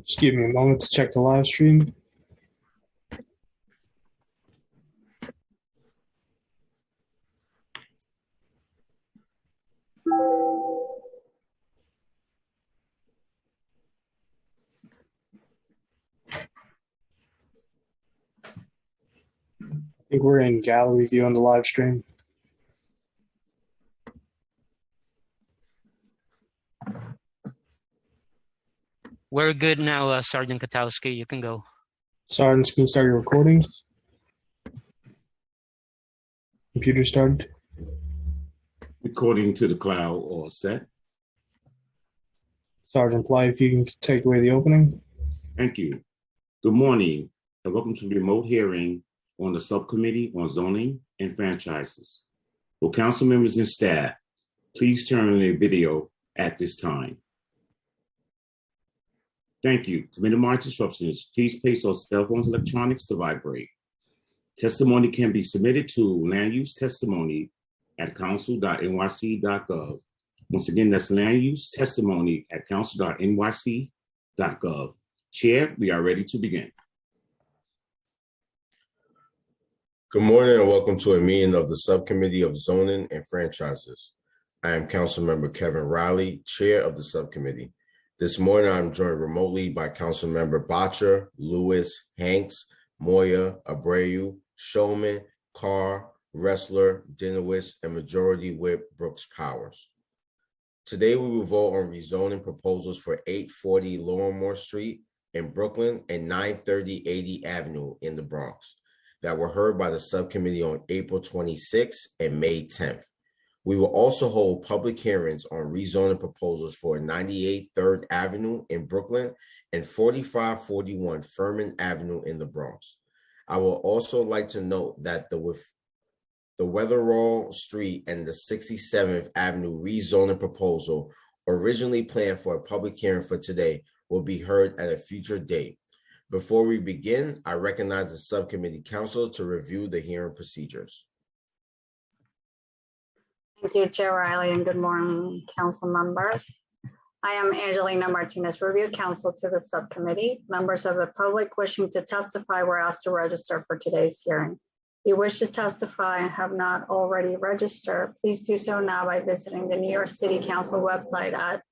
Just give me a moment to check the live stream. I think we're in gallery view on the live stream. We're good now, Sergeant Katowski. You can go. Sergeant, can you start your recording? Computer started. Recording to the cloud all set. Sergeant Bly, if you can take away the opening. Thank you. Good morning and welcome to the remote hearing on the subcommittee on zoning and franchises. Will council members and staff please turn on their video at this time? Thank you. To minimize disruptions, please place your cell phones and electronics to vibrate. Testimony can be submitted to landusetestimony@council.nyc.gov. Once again, that's landusetestimony@council.nyc.gov. Chair, we are ready to begin. Good morning and welcome to a meeting of the Subcommittee of Zoning and Franchises. I am Councilmember Kevin Riley, Chair of the Subcommittee. This morning, I'm joined remotely by Councilmember Botcher, Lewis, Hanks, Moya, Abreu, Showman, Carr, Wrestler, Dinowitz, and Majority Whip Brooks Powers. Today, we will vote on rezoning proposals for 840 Lorimore Street in Brooklyn and 930 80 Avenue in the Bronx that were heard by the subcommittee on April 26th and May 10th. We will also hold public hearings on rezoning proposals for 98 3rd Avenue in Brooklyn and 4541 Furman Avenue in the Bronx. I will also like to note that the Weatherall Street and the 67th Avenue rezoning proposal, originally planned for a public hearing for today, will be heard at a future date. Before we begin, I recognize the subcommittee counsel to review the hearing procedures. Thank you, Chair Riley, and good morning, council members. I am Angelina Martinez, review counsel to the subcommittee. Members of the public wishing to testify were asked to register for today's hearing. If you wish to testify and have not already registered, please do so now by visiting the New York City Council website at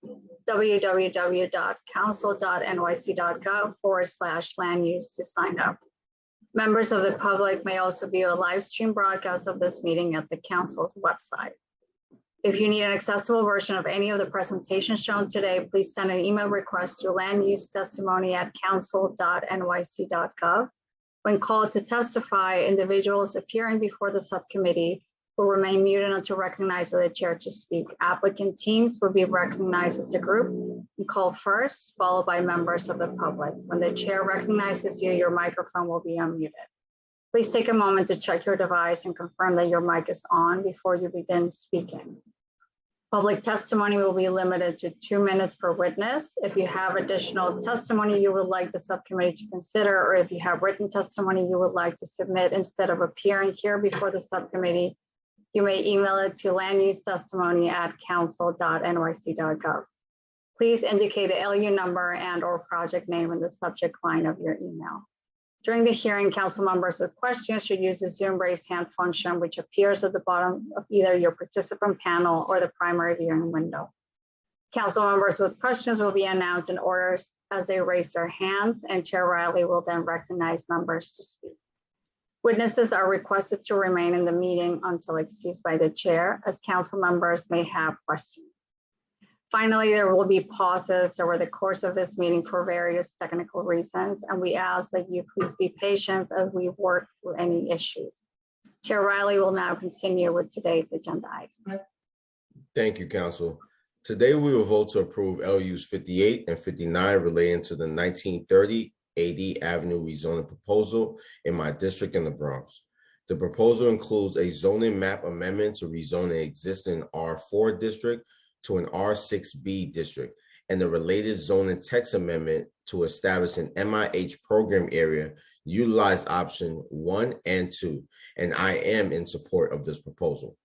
www.council.nyc.gov/land-use to sign up. Members of the public may also view a live stream broadcast of this meeting at the council's website. If you need an accessible version of any of the presentations shown today, please send an email request to landusetestimony@council.nyc.gov. When called to testify, individuals appearing before the subcommittee will remain muted until recognized by the chair to speak. Applicant teams will be recognized as a group and called first, followed by members of the public. When the chair recognizes you, your microphone will be unmuted. Please take a moment to check your device and confirm that your mic is on before you begin speaking. Public testimony will be limited to 2 minutes per witness. If you have additional testimony you would like the subcommittee to consider, or if you have written testimony you would like to submit instead of appearing here before the subcommittee, you may email it to landusetestimony@council.nyc.gov. Please indicate the LU number and/or project name in the subject line of your email. During the hearing, council members with questions should use the Zoom raise hand function, which appears at the bottom of either your participant panel or the primary viewing window. Council members with questions will be announced in order as they raise their hands, and Chair Riley will then recognize members to speak. Witnesses are requested to remain in the meeting until excused by the chair, as council members may have questions. Finally, there will be pauses over the course of this meeting for various technical reasons, and we ask that you please be patient as we work through any issues. Chair Riley will now continue with today's agenda items. Thank you, Council. Today, we will vote to approve LUs 58 and 59 relating to the 1930 80 Avenue rezoning proposal in my district in the Bronx. The proposal includes a zoning map amendment to rezone an existing R4 district to an R6B district, and the related zoning text amendment to establish an MIH program area, utilize option 1 and 2, and I am in support of this proposal.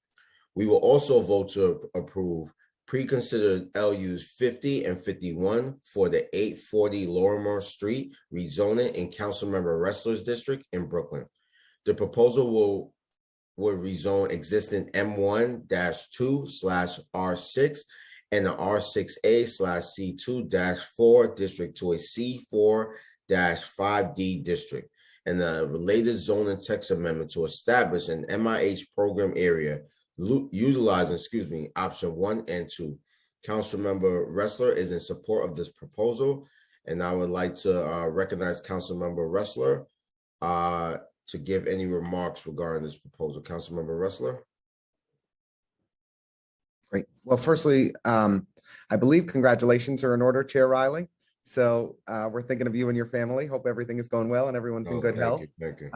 We will also vote to approve Pre-considered LUs 50 and 51 for the 840 Lorimer Street rezoning in Councilmember Ressler's district in Brooklyn. The proposal will rezone existing M1-2/R6 and the R6A/C2-4 district to a C4-5D district, and the related zoning text amendment to establish an MIH program area utilizing, option 1 and 2. Councilmember Ressler is in support of this proposal, and I would like to recognize Councilmember Ressler to give any remarks regarding this proposal. Councilmember Ressler. Great. Well, firstly, I believe congratulations are in order, Chair Riley. So we're thinking of you and your family. Hope everything is going well and everyone's in good health. Thank you.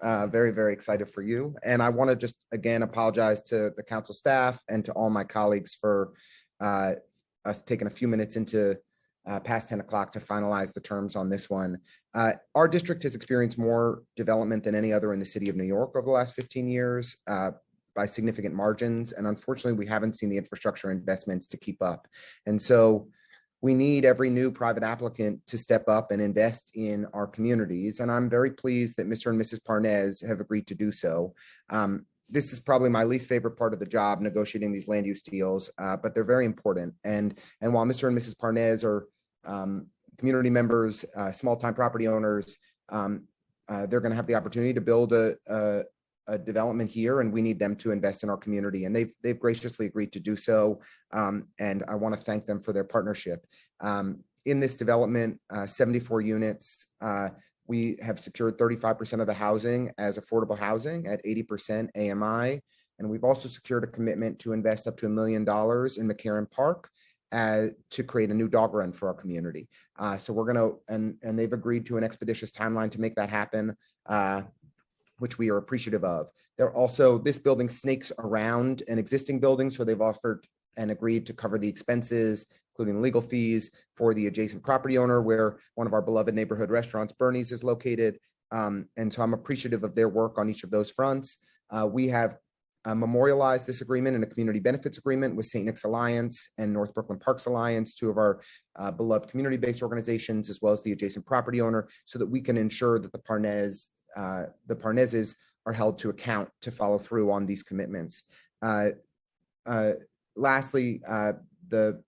Very, very excited for you. And I want to just again apologize to the council staff and to all my colleagues for us taking a few minutes into past 10 o'clock to finalize the terms on this one. Our district has experienced more development than any other in the city of New York over the last 15 years by significant margins. And unfortunately, we haven't seen the infrastructure investments to keep up. And so we need every new private applicant to step up and invest in our communities. And I'm very pleased that Mr. and Mrs. Parnez have agreed to do so. This is probably my least favorite part of the job, negotiating these land use deals, but they're very important. And while Mr. and Mrs. Parnez are community members, small-time property owners, they're going to have the opportunity to build a development here, and we need them to invest in our community, and they've graciously agreed to do so, and I want to thank them for their partnership. In this development, 74 units, we have secured 35% of the housing as affordable housing at 80% AMI, and we've also secured a commitment to invest up to $1 million in McCarran Park to create a new dog run for our community. So we're going to, and they've agreed to an expeditious timeline to make that happen, which we are appreciative of. They're also, this building snakes around an existing building, so they've offered and agreed to cover the expenses, including legal fees for the adjacent property owner where one of our beloved neighborhood restaurants, Bernie's, is located. And so I'm appreciative of their work on each of those fronts. We have memorialized this agreement in a community benefits agreement with St. Nick's Alliance and North Brooklyn Parks Alliance, two of our beloved community-based organizations, as well as the adjacent property owner, so that we can ensure that the Parnezes are held to account to follow through on these commitments. Lastly, the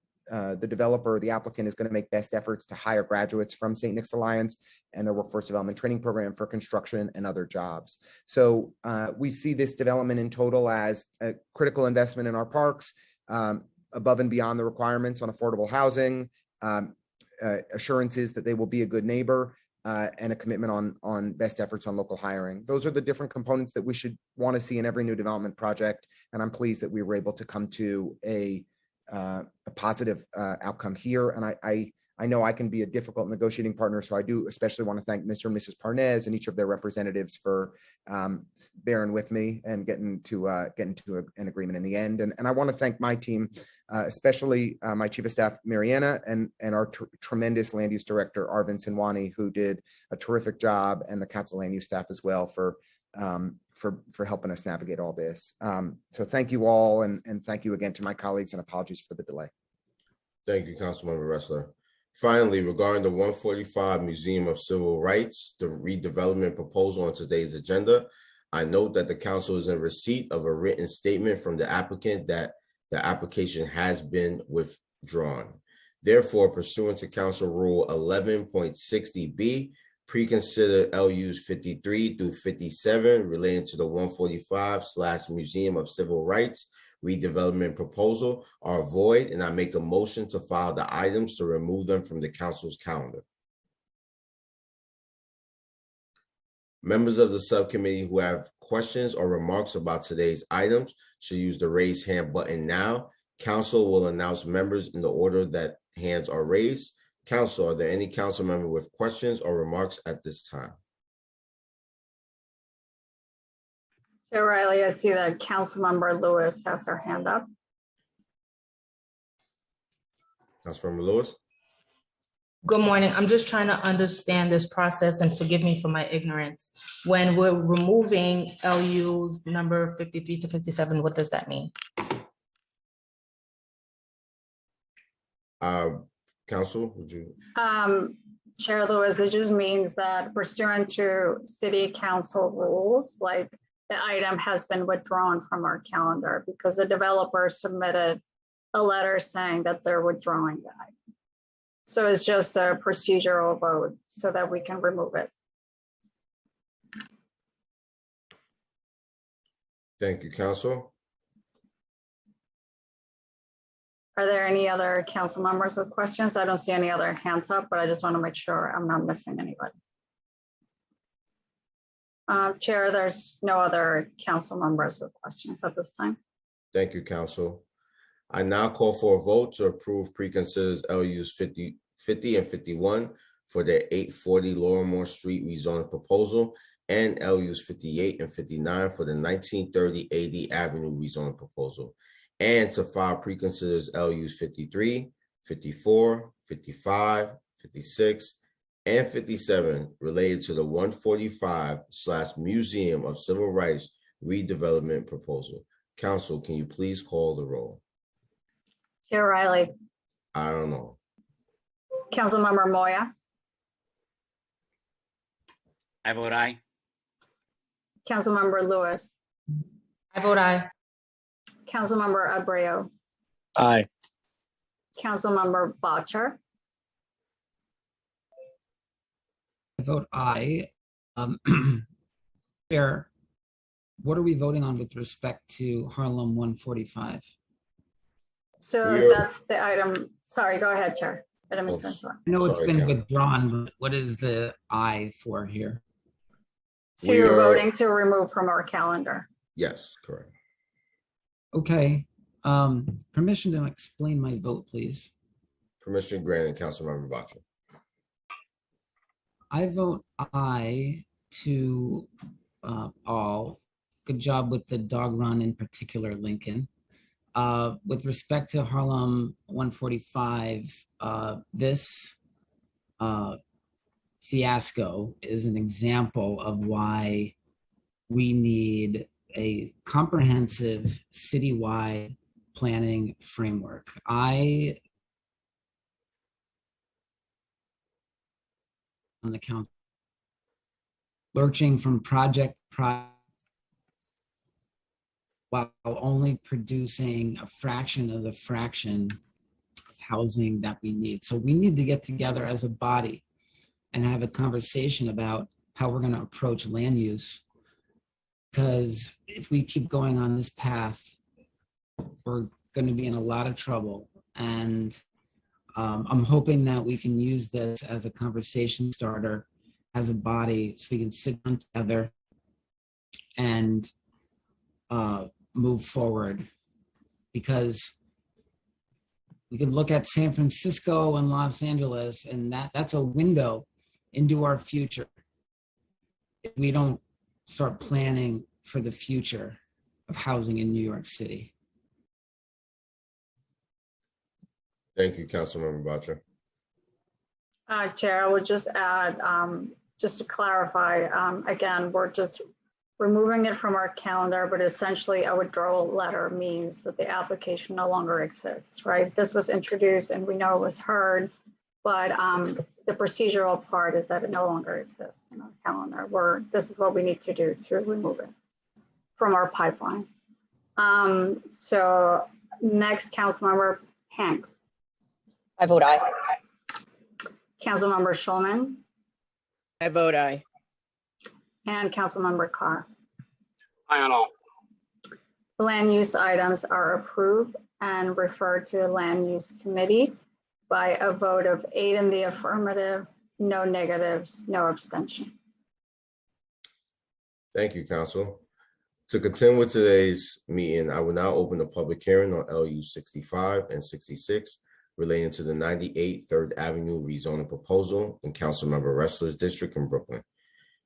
developer, the applicant, is going to make best efforts to hire graduates from St. Nick's Alliance and their workforce development training program for construction and other jobs. So we see this development in total as a critical investment in our parks, above and beyond the requirements on affordable housing, assurances that they will be a good neighbor, and a commitment on best efforts on local hiring. Those are the different components that we should want to see in every new development project. And I'm pleased that we were able to come to a positive outcome here. And I know I can be a difficult negotiating partner, so I do especially want to thank Mr. and Mrs. Parnez and each of their representatives for bearing with me and getting to an agreement in the end. And I want to thank my team, especially my Chief of Staff, Mariana, and our tremendous Land Use Director, Arvin Sinwani, who did a terrific job, and the Council Land Use staff as well for helping us navigate all this. So thank you all, and thank you again to my colleagues, and apologies for the delay. Thank you, Councilmember Ressler. Finally, regarding the 145 Museum of Civil Rights, the redevelopment proposal on today's agenda, I note that the council is in receipt of a written statement from the applicant that the application has been withdrawn. Therefore, pursuant to Council Rule 11.60B, pre-considered LUs 53 through 57 relating to the 145/Museum of Civil Rights redevelopment proposal are void, and I make a motion to file the items to remove them from the council's calendar. Members of the subcommittee who have questions or remarks about today's items should use the raise hand button now. Council will announce members in the order that hands are raised. Council, are there any council member with questions or remarks at this time? Chair Riley, I see that Councilmember Lewis has her hand up. Councilmember Lewis? Good morning. I'm just trying to understand this process, and forgive me for my ignorance. When we're removing LUs number 53 to 57, what does that mean? Council, would you? Chair Lewis, it just means that pursuant to city council rules, like the item has been withdrawn from our calendar because the developer submitted a letter saying that they're withdrawing the item. So it's just a procedural vote so that we can remove it. Thank you, Council. Are there any other council members with questions? I don't see any other hands up, but I just want to make sure I'm not missing anybody. Chair, there's no other council members with questions at this time. Thank you, Council. I now call for a vote to approve preconsiders LUs 50 and 51 for the 840 Lorimore Street rezoning proposal and LUs 58 and 59 for the 1930 AD Avenue rezoning proposal, and to file preconsiders LUs 53, 54, 55, 56, and 57 related to the 145/Museum of Civil Rights redevelopment proposal. Council, can you please call the roll? Chair Riley, I don't know. Councilmember Moya, I vote aye. Councilmember Lewis, I vote aye. Councilmember Abreu, Aye. Councilmember Boucher, I vote aye. Chair, what are we voting on with respect to Harlem 145? so We are- that's the item. Sorry, go ahead, Chair. I didn't mean to interrupt. I know it's Sorry, been Karen. withdrawn, but what is the aye for here? So We you're are- voting to remove from our calendar. Yes, correct. Okay, permission to explain my vote, please. Permission granted, Councilmember Boucher. I vote aye to all. Good job with the dog run, in particular, Lincoln. With respect to Harlem 145, this fiasco is an example of why we need a comprehensive citywide planning framework. On the council, lurching from project while only producing a fraction of the fraction of housing that we need. So we need to get together as a body and have a conversation about how we're going to approach land use. Because if we keep going on this path, we're going to be in a lot of trouble. And I'm hoping that we can use this as a conversation starter as a body so we can sit down together and move forward. Because we can look at San Francisco and Los Angeles, and that's a window into our future. If we don't start planning for the future of housing in New York City. Thank you, Councilmember Boucher. Chair, I would just add, just to clarify, again, we're just removing it from our calendar, but essentially a withdrawal letter means that the application no longer exists, right? This was introduced and we know it was heard, but the procedural part is that it no longer exists in our calendar. This is what we need to do to remove it from our pipeline. So next, Councilmember Hanks. I vote aye. Councilmember Schulman I vote aye. and Councilmember Carr. Aye on all. The land use items are approved and referred to the Land Use Committee by a vote of 8 in the affirmative, no negatives, no abstention. Thank you, Council. To continue with today's meeting, I will now open the public hearing on LU 65 and 66 relating to the 98 3rd Avenue rezoning proposal in Councilmember Ressler's district in Brooklyn.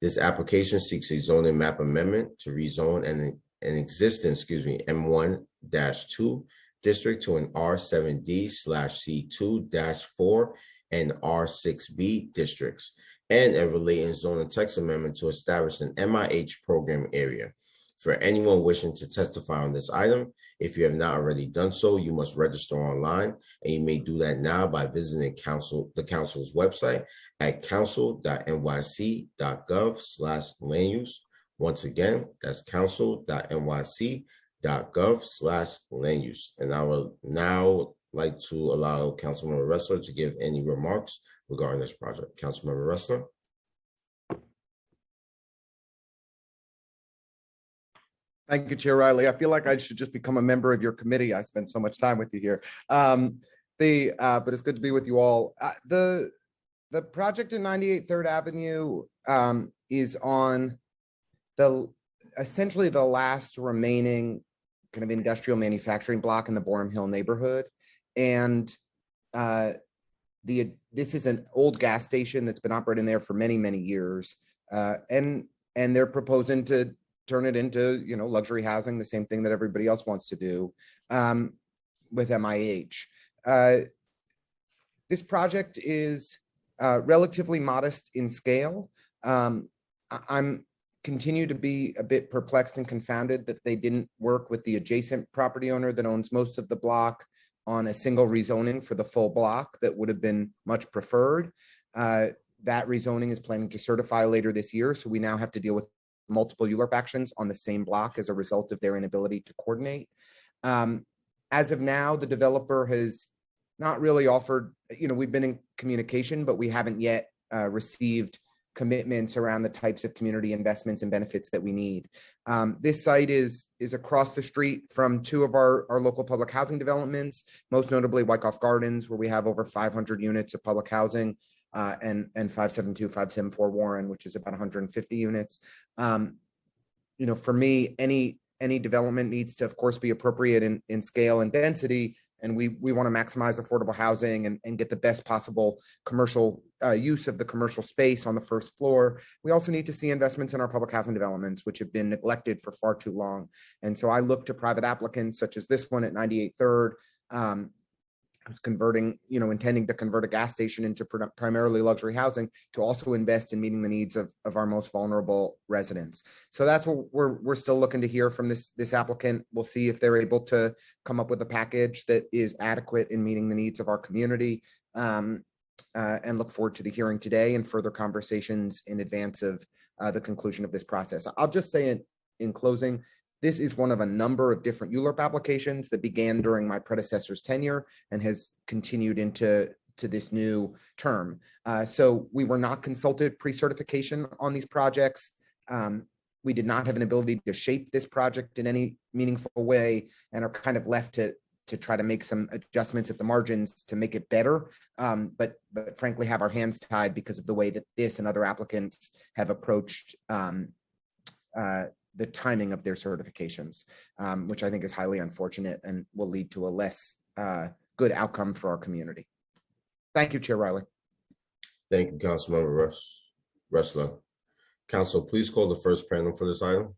This application seeks a zoning map amendment to rezone an existing, M1-2 district to an R7D/C2-4 and R6B districts, and a related zoning text amendment to establish an MIH program area. For anyone wishing to testify on this item, if you have not already done so, you must register online, and you may do that now by visiting the council's website at council.nyc.gov/land use. Once again, that's council.nyc.gov/land use. And I would now like to allow Councilmember Ressler to give any remarks regarding this project. Councilmember Ressler. Thank you, Chair Riley. I feel like I should just become a member of your committee. I spend so much time with you here. But it's good to be with you all. The project in 98 3rd Avenue is on essentially the last remaining kind of industrial manufacturing block in the Borum Hill neighborhood. And this is an old gas station that's been operating there for many, many years. And they're proposing to turn it into, luxury housing, the same thing that everybody else wants to do with MIH. This project is relatively modest in scale. I'm continue to be a bit perplexed and confounded that they didn't work with the adjacent property owner that owns most of the block on a single rezoning for the full block. That would have been much preferred. That rezoning is planning to certify later this year, so we now have to deal with multiple ULURP actions on the same block as a result of their inability to coordinate. As of now, the developer has not really offered, we've been in communication, but we haven't yet received commitments around the types of community investments and benefits that we need. This site is across the street from two of our local public housing developments, most notably Wyckoff Gardens, where we have over 500 units of public housing, and 572, 574 Warren, which is about 150 units. For me, any development needs to, of course, be appropriate in scale and density. And we want to maximize affordable housing and get the best possible commercial use of the commercial space on the first floor. We also need to see investments in our public housing developments, which have been neglected for far too long. And so I look to private applicants such as this one at 98 3rd, who's converting, intending to convert a gas station into primarily luxury housing, to also invest in meeting the needs of our most vulnerable residents. So that's what we're still looking to hear from this applicant. We'll see if they're able to come up with a package that is adequate in meeting the needs of our community, and look forward to the hearing today and further conversations in advance of the conclusion of this process. I'll just say in closing, this is one of a number of different ULURP applications that began during my predecessor's tenure and has continued into this new term. So we were not consulted pre-certification on these projects. We did not have an ability to shape this project in any meaningful way and are kind of left to try to make some adjustments at the margins to make it better. But frankly, have our hands tied because of the way that this and other applicants have approached the timing of their certifications, which I think is highly unfortunate and will lead to a less good outcome for our community. Thank you, Chair Riley. Thank you, Councilmember Ressler. Council, please call the first panel for this item.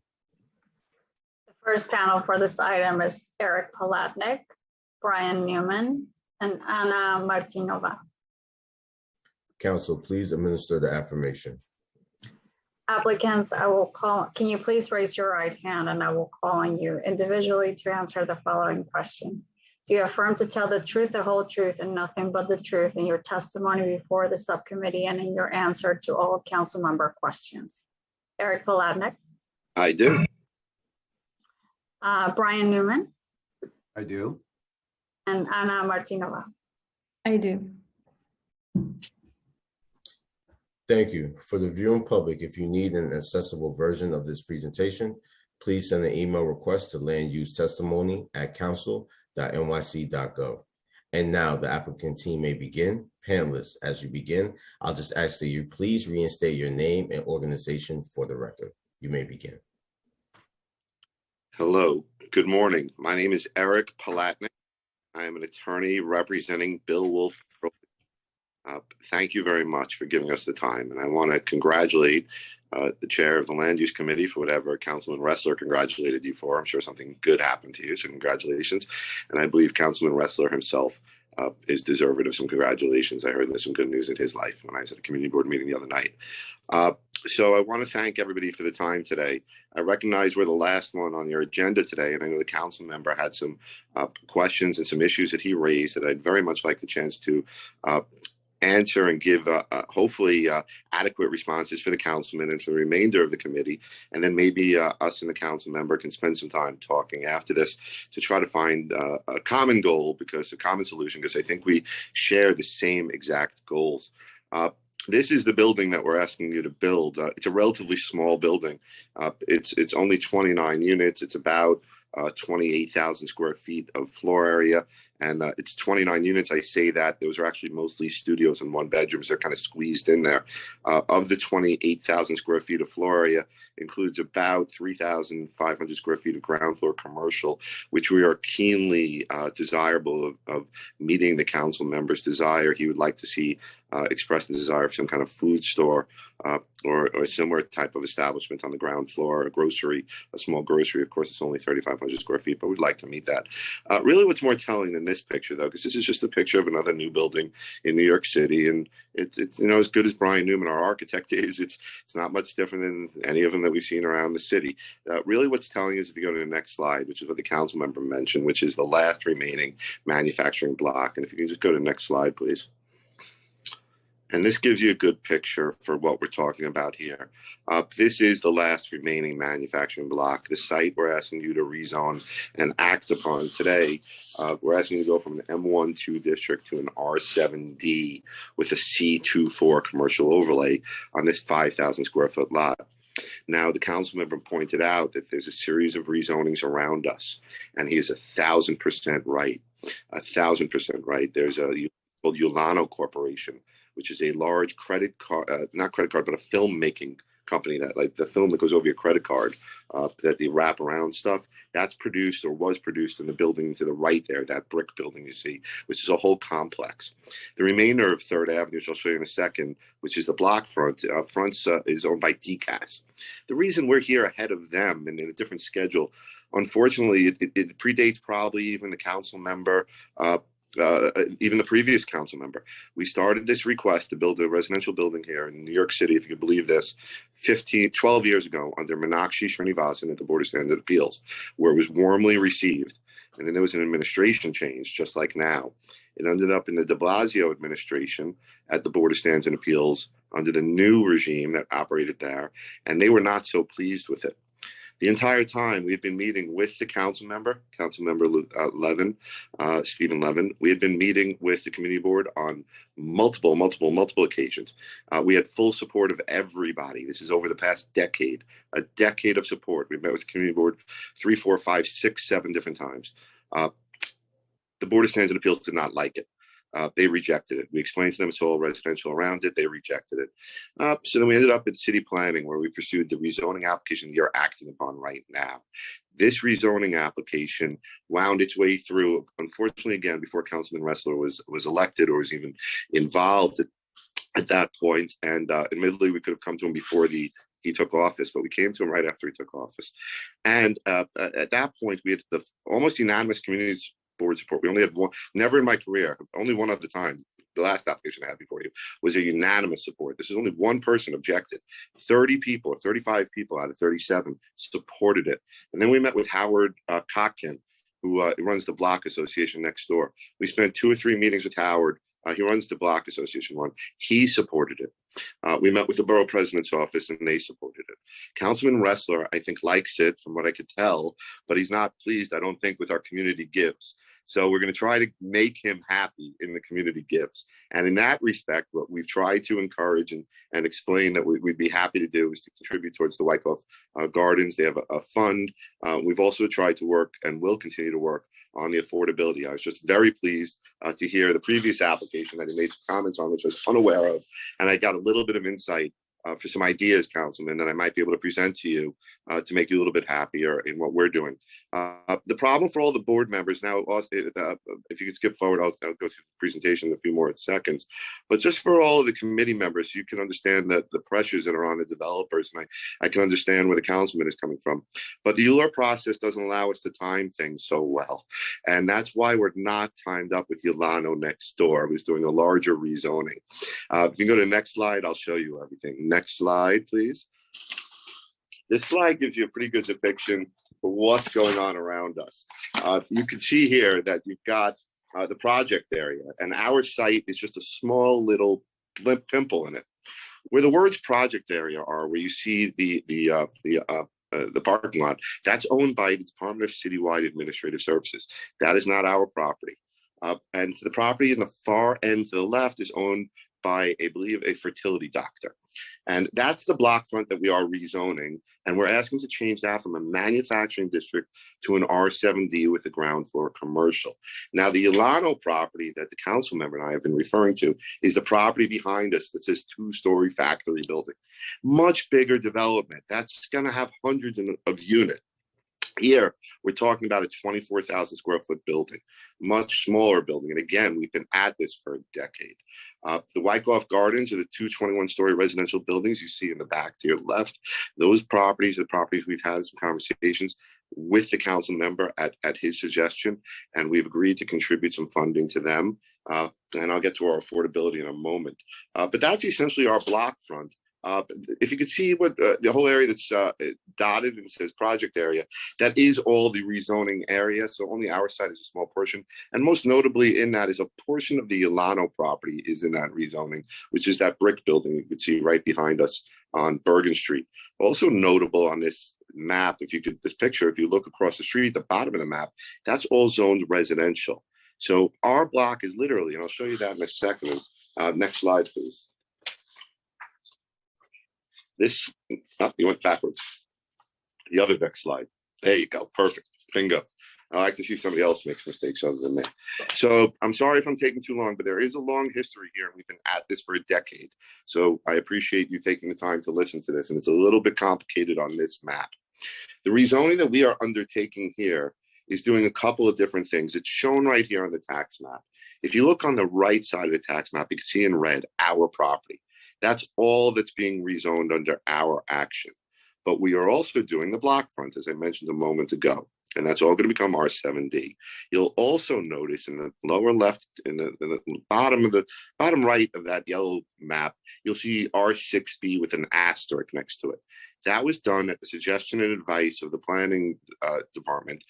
The first panel for this item is Eric Palatnik, Brian Newman, and Anna Martinova. Council, please administer the affirmation. Applicants, I will call, can you please raise your right hand and I will call on you individually to answer the following question. Do you affirm to tell the truth, the whole truth, and nothing but the truth in your testimony before the subcommittee and in your answer to all council member questions? Eric Palatnik. I do. Brian Newman. I do. And Anna Martinova. I do. Thank you. For the viewing public, if you need an accessible version of this presentation, please send an email request to landusetestimony@council.nyc.gov. And now the applicant team may begin. Panelists, as you begin, I'll just ask that you please reinstate your name and organization for the record. You may begin. Hello, good morning. My name is Eric Palatnik. I am an attorney representing Bill Wolf. Thank you very much for giving us the time. And I want to congratulate the chair of the Land Use Committee for whatever Councilman Ressler congratulated you for. I'm sure something good happened to you, so congratulations. And I believe Councilman Ressler himself is deserving of some congratulations. I heard there's some good news in his life when I was at a community board meeting the other night. So I want to thank everybody for the time today. I recognize we're the last one on your agenda today, and I know the council member had some questions and some issues that he raised that I'd very much like the chance to answer and give hopefully adequate responses for the councilman and for the remainder of the committee. And then maybe us and the council member can spend some time talking after this to try to find a common goal, because a common solution, because I think we share the same exact goals. This is the building that we're asking you to build. It's a relatively small building. It's only 29 units. It's about 28,000 square feet of floor area. And it's 29 units. I say that those are actually mostly studios and one bedrooms. They're kind of squeezed in there. Of the 28,000 square feet of floor area, includes about 3,500 square feet of ground floor commercial, which we are keenly desirable of meeting the council member's desire. He would like to see express the desire for some kind of food store or a similar type of establishment on the ground floor, a small grocery. Of course, it's only 3,500 square feet, but we'd like to meet that. Really, what's more telling than this picture, though, because this is just a picture of another new building in New York City, and it's as good as Brian Newman, our architect, is. It's not much different than any of them that we've seen around the city. Really, what's telling is if you go to the next slide, which is what the council member mentioned, which is the last remaining manufacturing block, and if you can just go to the next slide, please. And this gives you a good picture for what we're talking about here. This is the last remaining manufacturing block. The site we're asking you to rezone and act upon today. We're asking you to go from an M1-2 district to an R7D with a C24 commercial overlay on this 5,000 square foot lot. Now, the council member pointed out that there's a series of rezonings around us, and he is 1,000% right. 1,000% right. There's a called Ulano Corporation, which is a large not credit card, but a filmmaking company that, like the film that goes over your credit card, that they wrap around stuff. That's produced or was produced in the building to the right there, that brick building you see, which is a whole complex. The remainder of 3rd Avenue, which I'll show you in a second, which is the block front, is owned by DCAS. The reason we're here ahead of them and in a different schedule, unfortunately, it predates probably even the council member, even the previous council member. We started this request to build a residential building here in New York City, if you could believe this, 12 years ago under Meenakshi Srinivasan at the Board of Standard Appeals, where it was warmly received. And then there was an administration change, just like now. It ended up in the de Blasio administration at the Board of Standards and Appeals under the new regime that operated there, and they were not so pleased with it. The entire time we've been meeting with the council member Levin, Stephen Levin. We had been meeting with the community board on multiple occasions. We had full support of everybody. This is over the past decade, a decade of support. We've met with the community board 3, 4, 5, 6, 7 different times. The Board of Standards and Appeals did not like it. They rejected it. We explained to them it's all residential around it. They rejected it. So then we ended up at city planning, where we pursued the rezoning application you're acting upon right now. This rezoning application wound its way through, unfortunately, again, before Councilman Ressler was elected or was even involved at that point. And admittedly, we could have come to him before he took office, but we came to him right after he took office. And at that point, we had the almost unanimous community board support. We only had one, never in my career, only one other time. The last application I had before you was a unanimous support. This is only one person objected. 30 people, 35 people out of 37 supported it. And then we met with Howard Cockton, who runs the Block Association next door. We spent 2 or 3 meetings with Howard. He runs the Block Association one. He supported it. We met with the borough president's office and they supported it. Councilman Ressler, I think, likes it from what I could tell, but he's not pleased, I don't think, with our community gifts. So we're going to try to make him happy in the community gifts. And in that respect, what we've tried to encourage and explain that we'd be happy to do is to contribute towards the Wyckoff Gardens. They have a fund. We've also tried to work and will continue to work on the affordability. I was just very pleased to hear the previous application that he made some comments on, which I was unaware of. And I got a little bit of insight for some ideas, Councilman, that I might be able to present to you to make you a little bit happier in what we're doing. The problem for all the board members now, if you could skip forward, I'll go through the presentation in a few more seconds. But just for all of the committee members, you can understand that the pressures that are on the developers, and I can understand where the councilman is coming from. But the ULURP process doesn't allow us to time things so well. And that's why we're not timed up with Yolano next door, who's doing a larger rezoning. If you go to the next slide, I'll show you everything. Next slide, please. This slide gives you a pretty good depiction for what's going on around us. You can see here that you've got the project area, and our site is just a small little pimple in it. Where the words project area are, where you see the parking lot, that's owned by the Department of Citywide Administrative Services. That is not our property. And the property in the far end to the left is owned by, I believe, a fertility doctor. And that's the block front that we are rezoning. And we're asking to change that from a manufacturing district to an R7D with a ground floor commercial. Now, the Yolano property that the council member and I have been referring to is the property behind us that says two-story factory building. Much bigger development. That's going to have hundreds of units. Here, we're talking about a 24,000 square foot building, much smaller building. And again, we've been at this for a decade. The Wyckoff Gardens are the two 21-story residential buildings you see in the back to your left. Those properties are the properties we've had some conversations with the council member at his suggestion, and we've agreed to contribute some funding to them. And I'll get to our affordability in a moment. But that's essentially our block front. If you could see what the whole area that's dotted and says project area, that is all the rezoning area. So only our side is a small portion. And most notably in that is a portion of the Yolano property is in that rezoning, which is that brick building you can see right behind us on Bergen Street. Also notable on this map, if you look across the street, the bottom of the map, that's all zoned residential. So our block is literally, and I'll show you that in a second. Next slide, please. This, you went backwards. The other next slide. There you go. Perfect. Bingo. I like to see somebody else makes mistakes other than me. So I'm sorry if I'm taking too long, but there is a long history here. We've been at this for a decade. So I appreciate you taking the time to listen to this. And it's a little bit complicated on this map. The rezoning that we are undertaking here is doing a couple of different things. It's shown right here on the tax map. If you look on the right side of the tax map, you can see in red, our property. That's all that's being rezoned under our action. But we are also doing the block front, as I mentioned a moment ago, and that's all going to become R7D. You'll also notice in the lower left, in the bottom right of that yellow map, you'll see R6B with an asterisk next to it. That was done at the suggestion and advice of the planning department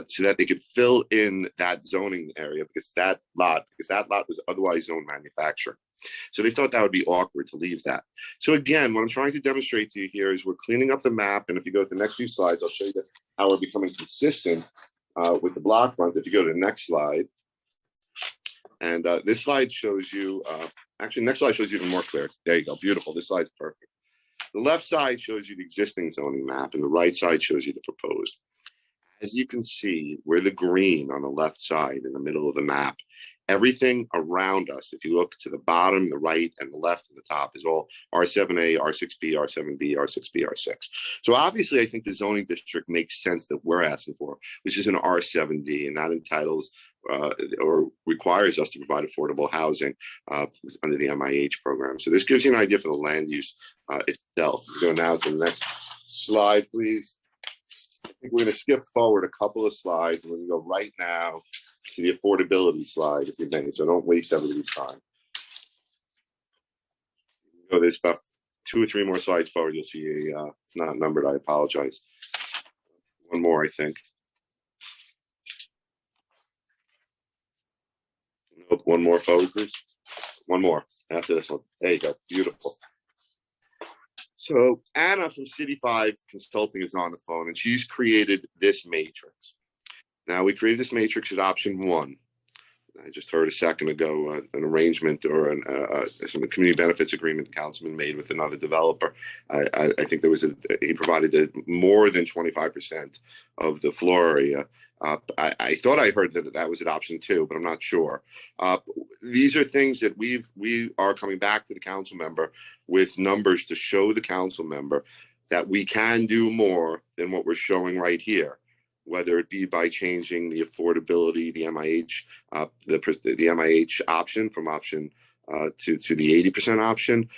so that they could fill in that zoning area because that lot was otherwise zoned manufacturing. So they thought that would be awkward to leave that. So again, what I'm trying to demonstrate to you here is we're cleaning up the map. And if you go to the next few slides, I'll show you how we're becoming consistent with the block front. If you go to the next slide, and this slide shows you, actually, next slide shows you even more clear. There you go. Beautiful. This slide's perfect. The left side shows you the existing zoning map, and the right side shows you the proposed. As you can see, we're the green on the left side in the middle of the map. Everything around us, if you look to the bottom, the right, and the left, and the top, is all R7A, R6B, R7B, R6B, R6. So obviously, I think the zoning district makes sense that we're asking for, which is an R7D, and that entitles or requires us to provide affordable housing under the MIH program. So this gives you an idea for the land use itself. We go now to the next slide, please. I think we're going to skip forward a couple of slides. We're going to go right now to the affordability slide, if you may, so don't waste everybody's time. So there's about 2 or 3 more slides forward. You'll see it's not numbered. I apologize. One more, I think. Nope, one more forward, please. One more after this one. There you go. Beautiful. So Anna from City 5 Consulting is on the phone, and she's created this matrix. Now, we created this matrix at option 1. I just heard a second ago an arrangement or some community benefits agreement the councilman made with another developer. I think there was he provided more than 25% of the floor area. I thought I heard that was an option too, but I'm not sure. These are things that we are coming back to the council member with numbers to show the council member that we can do more than what we're showing right here, whether it be by changing the affordability, the MIH, the MIH option from option to the 80% option,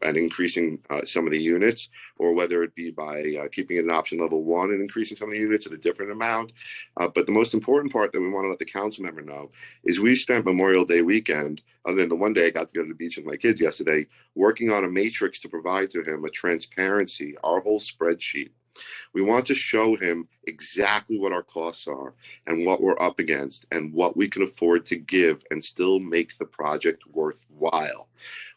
and increasing some of the units, or whether it be by keeping it in option level 1 and increasing some of the units at a different amount. But the most important part that we want to let the council member know is we spent Memorial Day weekend, other than the one day I got to go to the beach with my kids yesterday, working on a matrix to provide to him a transparency, our whole spreadsheet. We want to show him exactly what our costs are and what we're up against and what we can afford to give and still make the project worthwhile.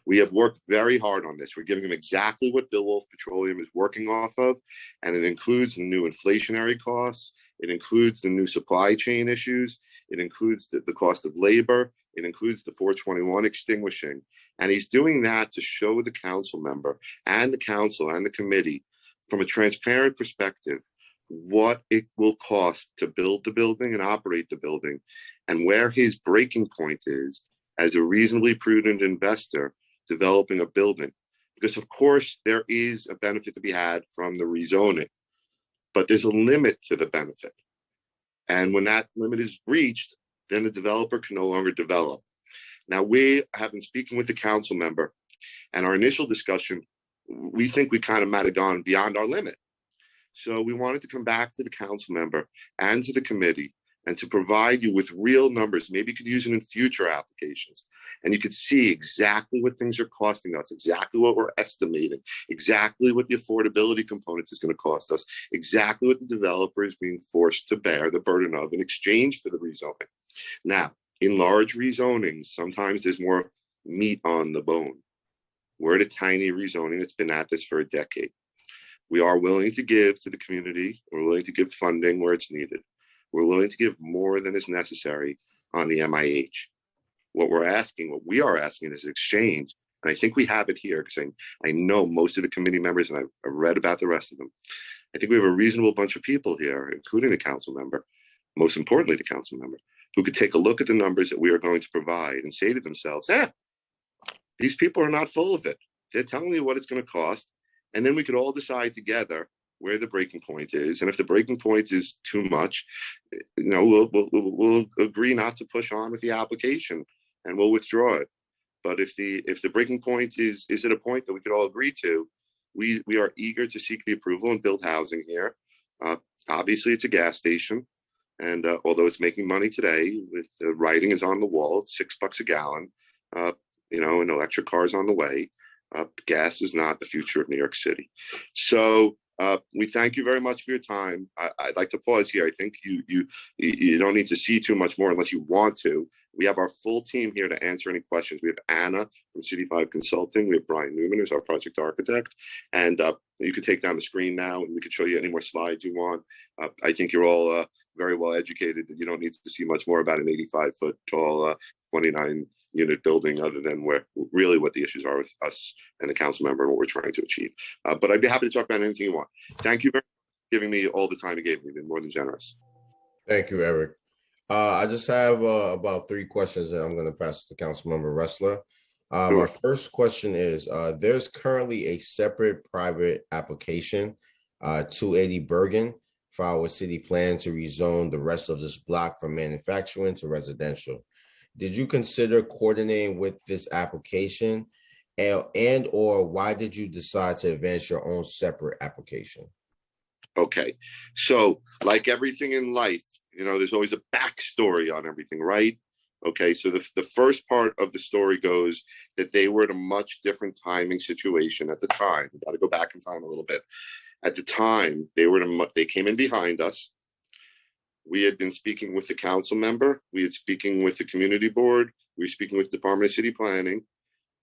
We have worked very hard on this. We're giving him exactly what Bill Wolf Petroleum is working off of, and it includes the new inflationary costs. It includes the new supply chain issues. It includes the cost of labor. It includes the 421 extinguishing. And he's doing that to show the council member and the council and the committee from a transparent perspective what it will cost to build the building and operate the building, and where his breaking point is as a reasonably prudent investor developing a building. Because of course there is a benefit to be had from the rezoning, but there's a limit to the benefit. And when that limit is reached, then the developer can no longer develop. Now, we have been speaking with the council member, and our initial discussion, we think we kind of might have gone beyond our limit. So we wanted to come back to the council member and to the committee and to provide you with real numbers. Maybe you could use it in future applications, and you could see exactly what things are costing us, exactly what we're estimating, exactly what the affordability component is going to cost us, exactly what the developer is being forced to bear the burden of in exchange for the rezoning. Now, in large rezonings, sometimes there's more meat on the bone. We're at a tiny rezoning that's been at this for a decade. We are willing to give to the community. We're willing to give funding where it's needed. We're willing to give more than is necessary on the MIH. What we are asking is exchange, and I think we have it here because I know most of the committee members, and I've read about the rest of them. I think we have a reasonable bunch of people here, including the council member, most importantly the council member, who could take a look at the numbers that we are going to provide and say to themselves, these people are not full of it. They're telling you what it's going to cost, and then we could all decide together where the breaking point is. And if the breaking point is too much, we'll agree not to push on with the application and we'll withdraw it. But if the breaking point is at a point that we could all agree to, we are eager to seek the approval and build housing here. Obviously, it's a gas station, and although it's making money today, with the writing is on the wall, it's $6 a gallon. And electric cars on the way. Gas is not the future of New York City. So we thank you very much for your time. I'd like to pause here. I think you don't need to see too much more unless you want to. We have our full team here to answer any questions. We have Anna from City 5 Consulting. We have Brian Newman, who's our project architect. And you can take down the screen now, and we can show you any more slides you want. I think you're all very well educated. You don't need to see much more about an 85-foot tall, 29-unit building, other than what the issues are with us and the council member and what we're trying to achieve. But I'd be happy to talk about anything you want. Thank you very much for giving me all the time you gave me. You've been more than generous. Thank you, Eric. I just have about 3 questions that I'm going to pass to Councilmember Ressler. Sure. My first question is, there's currently a separate private application, 280 Bergen, filed with city plan to rezone the rest of this block from manufacturing to residential. Did you consider coordinating with this application, and or why did you decide to advance your own separate application? Okay, so like everything in life, there's always a backstory on everything, right? Okay, so the first part of the story goes that they were at a much different timing situation at the time. We got to go back in time a little bit. At the time, they came in behind us. We had been speaking with the council member. We had speaking with the community board. We were speaking with the Department of City Planning.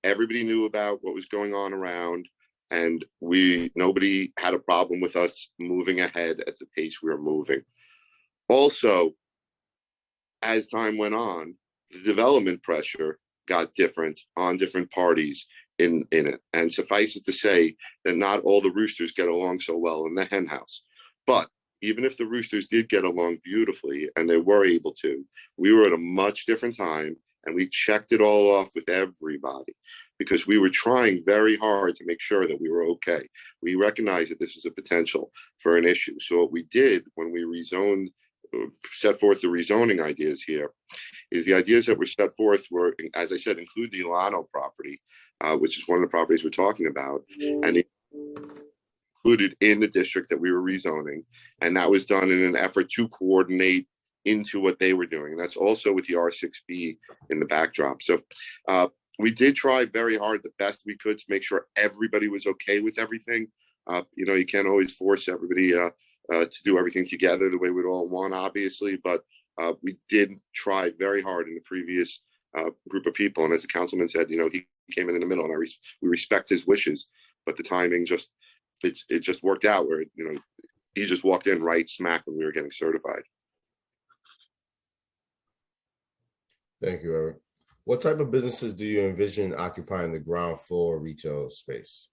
Everybody knew about what was going on around, and nobody had a problem with us moving ahead at the pace we were moving. Also, as time went on, the development pressure got different on different parties in it. And suffice it to say that not all the roosters get along so well in the hen house. But even if the roosters did get along beautifully and they were able to, we were at a much different time and we checked it all off with everybody because we were trying very hard to make sure that we were okay. We recognized that this is a potential for an issue. So what we did when we rezoned, set forth the rezoning ideas here, is the ideas that were set forth were, as I said, include the Ilano property, which is one of the properties we're talking about, and included in the district that we were rezoning. And that was done in an effort to coordinate into what they were doing. And that's also with the R6B in the backdrop. So we did try very hard, the best we could, to make sure everybody was okay with everything. You can't always force everybody to do everything together the way we'd all want, obviously, but we did try very hard in the previous group of people. And as the councilman said, he came in the middle, and we respect his wishes, but the timing it just worked out where, he just walked in right smack when we were getting certified. Thank you, Eric. What type of businesses do you envision occupying the ground floor retail space?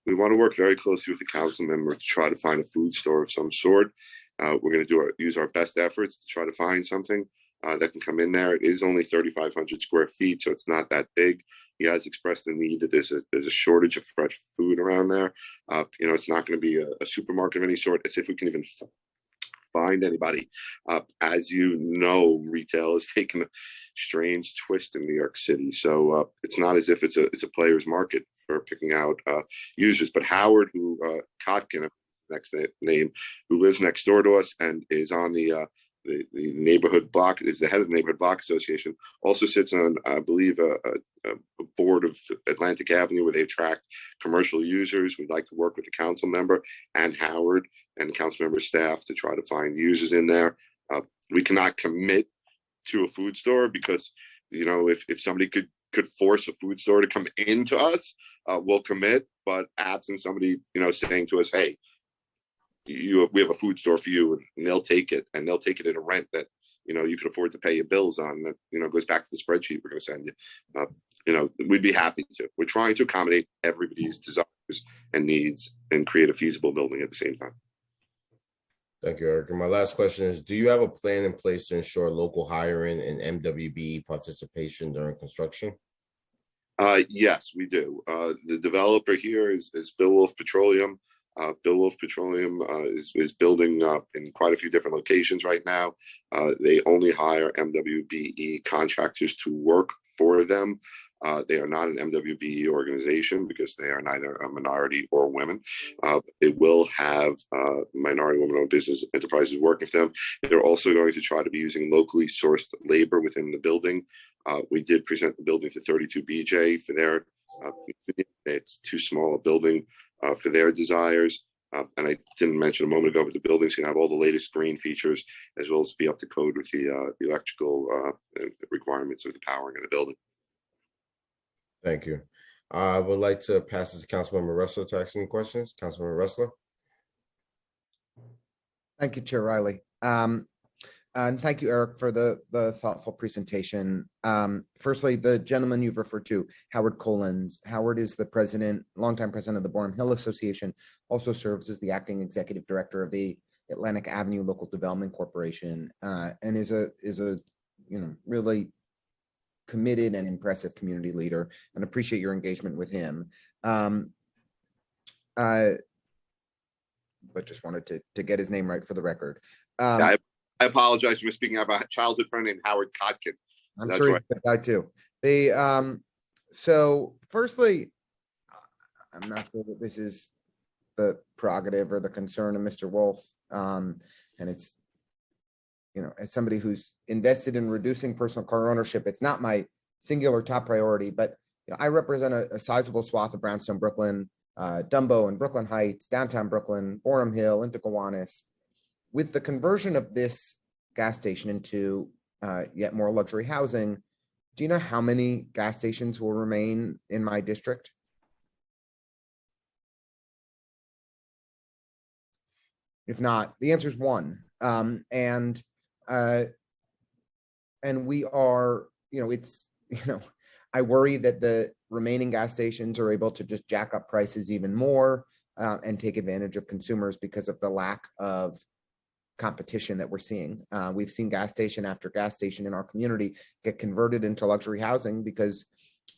We want to work very closely with the council member to try to find a food store of some sort. We're going to use our best efforts to try to find something that can come in there. It is only 3,500 square feet, so it's not that big. He has expressed the need that there's a shortage of fresh food around there. It's not going to be a supermarket of any sort. As if we can even find anybody. As you know, retail has taken a strange twist in New York City. So it's not as if it's a player's market for picking out users. But Howard, Kotkin, next name, who lives next door to us and is on the neighborhood block, is the head of the neighborhood block association, also sits on, I believe, a board of Atlantic Avenue where they attract commercial users. We'd like to work with the council member and Howard and the council member staff to try to find users in there. We cannot commit to a food store because, if somebody could force a food store to come into us, we'll commit. But absent somebody, saying to us, hey, we have a food store for you, and they'll take it, and they'll take it at a rent that you can afford to pay your bills on, that goes back to the spreadsheet we're going to send you. We'd be happy to. We're trying to accommodate everybody's desires and needs and create a feasible building at the same time. Thank you, Eric. And my last question is, do you have a plan in place to ensure local hiring and MWBE participation during construction? Yes, we do. The developer here is Bill Wolf Petroleum. Bill Wolf Petroleum is building up in quite a few different locations right now. They only hire MWBE contractors to work for them. They are not an MWBE organization because they are neither a minority or women. They will have minority women-owned business enterprises working for them. They're also going to try to be using locally sourced labor within the building. We did present the building to 32BJ for their, it's too small a building for their desires. And I didn't mention a moment ago, but the building's going to have all the latest green features as well as be up to code with the electrical requirements of the powering of the building. Thank you. I would like to pass it to Councilmember Ressler to ask any questions. Councilmember Ressler. Thank you, Chair Riley. And thank you, Eric, for the thoughtful presentation. Firstly, the gentleman you've referred to, Howard Collins. Howard is the longtime president of the Borum Hill Association, also serves as the acting executive director of the Atlantic Avenue Local Development Corporation, and is a really committed and impressive community leader, and appreciate your engagement with him. But just wanted to get his name right for the record. I apologize for speaking about a childhood friend named Howard Kotkin. I'm sure he's a good guy too. So firstly, I'm not sure that this is the prerogative or the concern of Mr. Wolf. And it's, as somebody who's invested in reducing personal car ownership, it's not my singular top priority, but I represent a sizable swath of Brownstone, Brooklyn, Dumbo and Brooklyn Heights, downtown Brooklyn, Borum Hill, into Gowanus. With the conversion of this gas station into yet more luxury housing, do you know how many gas stations will remain in my district? If not, the answer is one. And we are, it's, I worry that the remaining gas stations are able to just jack up prices even more and take advantage of consumers because of the lack of competition that we're seeing. We've seen gas station after gas station in our community get converted into luxury housing because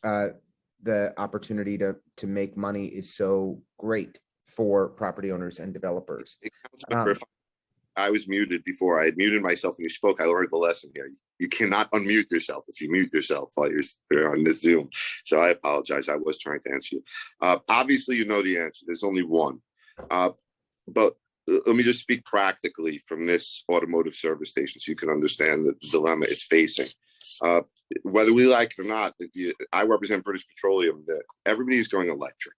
the opportunity to make money is so great for property owners and developers. I was muted before. I had muted myself when you spoke. I learned the lesson here. You cannot unmute yourself if you mute yourself while you're on this Zoom. So I apologize. I was trying to answer you. Obviously, you know the answer. There's only one. But let me just speak practically from this automotive service station so you can understand the dilemma it's facing. Whether we like it or not, I represent British Petroleum. That everybody's going electric,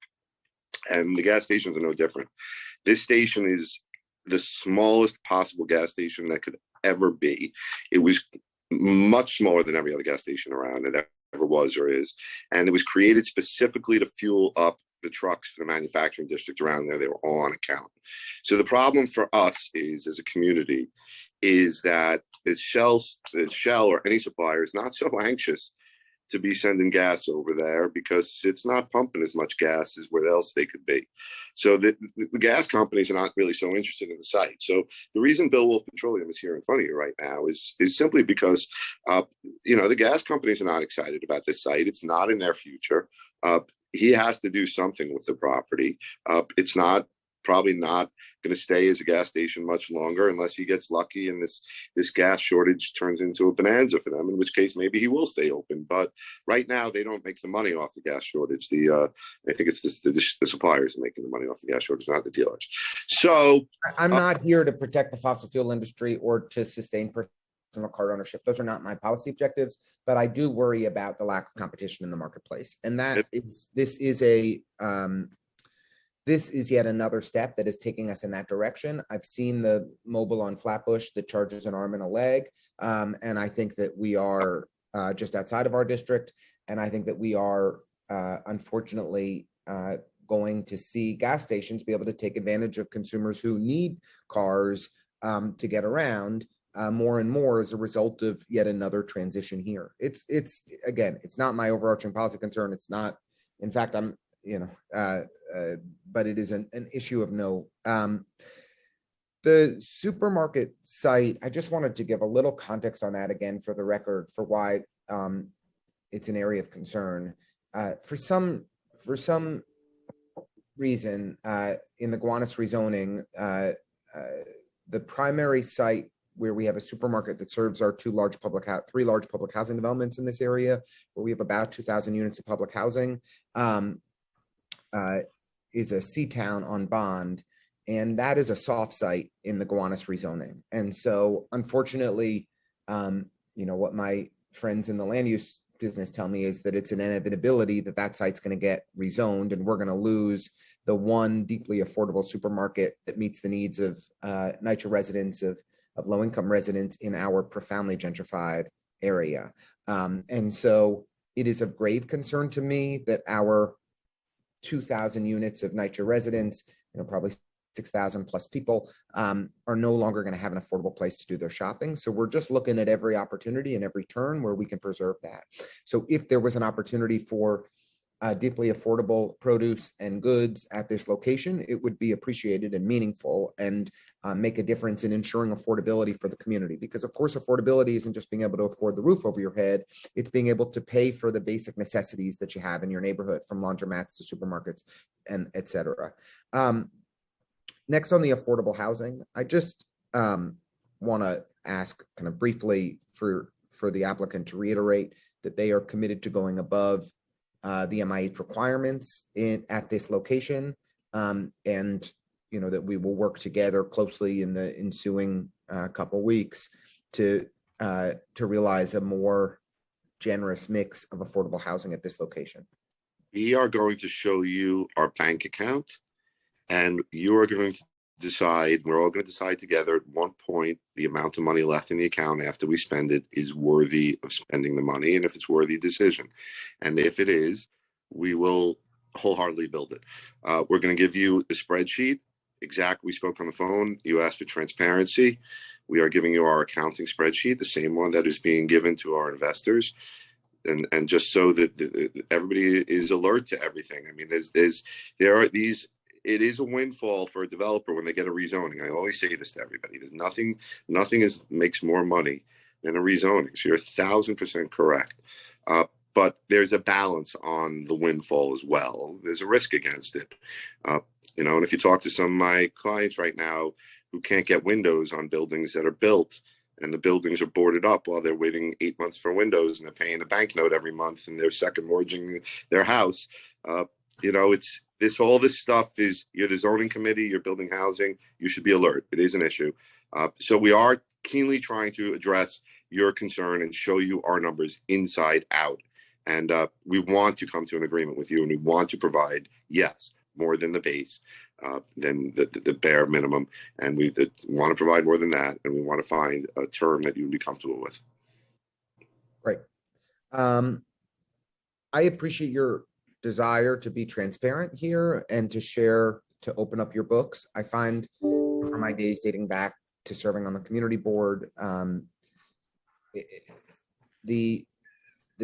and the gas stations are no different. This station is the smallest possible gas station that could ever be. It was much smaller than every other gas station around. It ever was or is, and it was created specifically to fuel up the trucks for the manufacturing district around there. They were all on account. So the problem for us is, as a community, is that Shell or any supplier is not so anxious to be sending gas over there because it's not pumping as much gas as where else they could be. So the gas companies are not really so interested in the site. So the reason Bill Wolf Petroleum is here in front of you right now is simply because, the gas companies are not excited about this site. It's not in their future. He has to do something with the property. It's probably not going to stay as a gas station much longer unless he gets lucky and this gas shortage turns into a bonanza for them, in which case maybe he will stay open. But right now they don't make the money off the gas shortage. I think it's the suppliers are making the money off the gas shortage, not the dealers. So I'm not here to protect the fossil fuel industry or to sustain personal car ownership. Those are not my policy objectives, but I do worry about the lack of competition in the marketplace. And this is yet another step that is taking us in that direction. I've seen the mobile on Flatbush that charges an arm and a leg. And I think that we are just outside of our district. And I think that we are unfortunately going to see gas stations be able to take advantage of consumers who need cars to get around more and more as a result of yet another transition here. It's again, it's not my overarching policy concern. It's not, in fact, but it is an issue of note. The supermarket site, I just wanted to give a little context on that again for the record for why it's an area of concern. For some reason, in the Gowanus rezoning, the primary site where we have a supermarket that serves our three large public housing developments in this area, where we have about 2,000 units of public housing, is a C-Town on Bond, and that is a soft site in the Gowanus rezoning. And so unfortunately, what my friends in the land use business tell me is that it's an inevitability that site's going to get rezoned, and we're going to lose the one deeply affordable supermarket that meets the needs of NYCHA residents, of low-income residents in our profoundly gentrified area. And so it is of grave concern to me that our 2,000 units of NYCHA residents, probably 6,000 plus people, are no longer going to have an affordable place to do their shopping. So we're just looking at every opportunity and every turn where we can preserve that. So if there was an opportunity for deeply affordable produce and goods at this location, it would be appreciated and meaningful and make a difference in ensuring affordability for the community. Because of course, affordability isn't just being able to afford the roof over your head, it's being able to pay for the basic necessities that you have in your neighborhood, from laundromats to supermarkets and et cetera. Next on the affordable housing, I just want to ask kind of briefly for the applicant to reiterate that they are committed to going above the MIH requirements at this location, and that we will work together closely in the ensuing couple weeks to realize a more generous mix of affordable housing at this location. We are going to show you our bank account, and you are going to decide, we're all going to decide together at one point the amount of money left in the account after we spend it is worthy of spending the money, and if it's worthy decision. And if it is, we will wholeheartedly build it. We're going to give you the spreadsheet. We spoke on the phone. You asked for transparency. We are giving you our accounting spreadsheet, the same one that is being given to our investors. and just so that everybody is alert to everything. I mean, there are these. It is a windfall for a developer when they get a rezoning. I always say this to everybody. There's nothing makes more money than a rezoning. So you're 1,000% correct. But there's a balance on the windfall as well. There's a risk against it. And if you talk to some of my clients right now who can't get windows on buildings that are built, and the buildings are boarded up while they're waiting 8 months for windows, and they're paying a bank note every month, and they're second mortgaging their house. It's all this stuff is, you're the zoning committee, you're building housing, you should be alert. It is an issue. So we are keenly trying to address your concern and show you our numbers inside out. And we want to come to an agreement with you, and we want to provide, yes, more than the base, than the bare minimum. And we want to provide more than that, and we want to find a term that you would be comfortable with. Great. I appreciate your desire to be transparent here and to share, to open up your books. I find from my days dating back to serving on the community board, the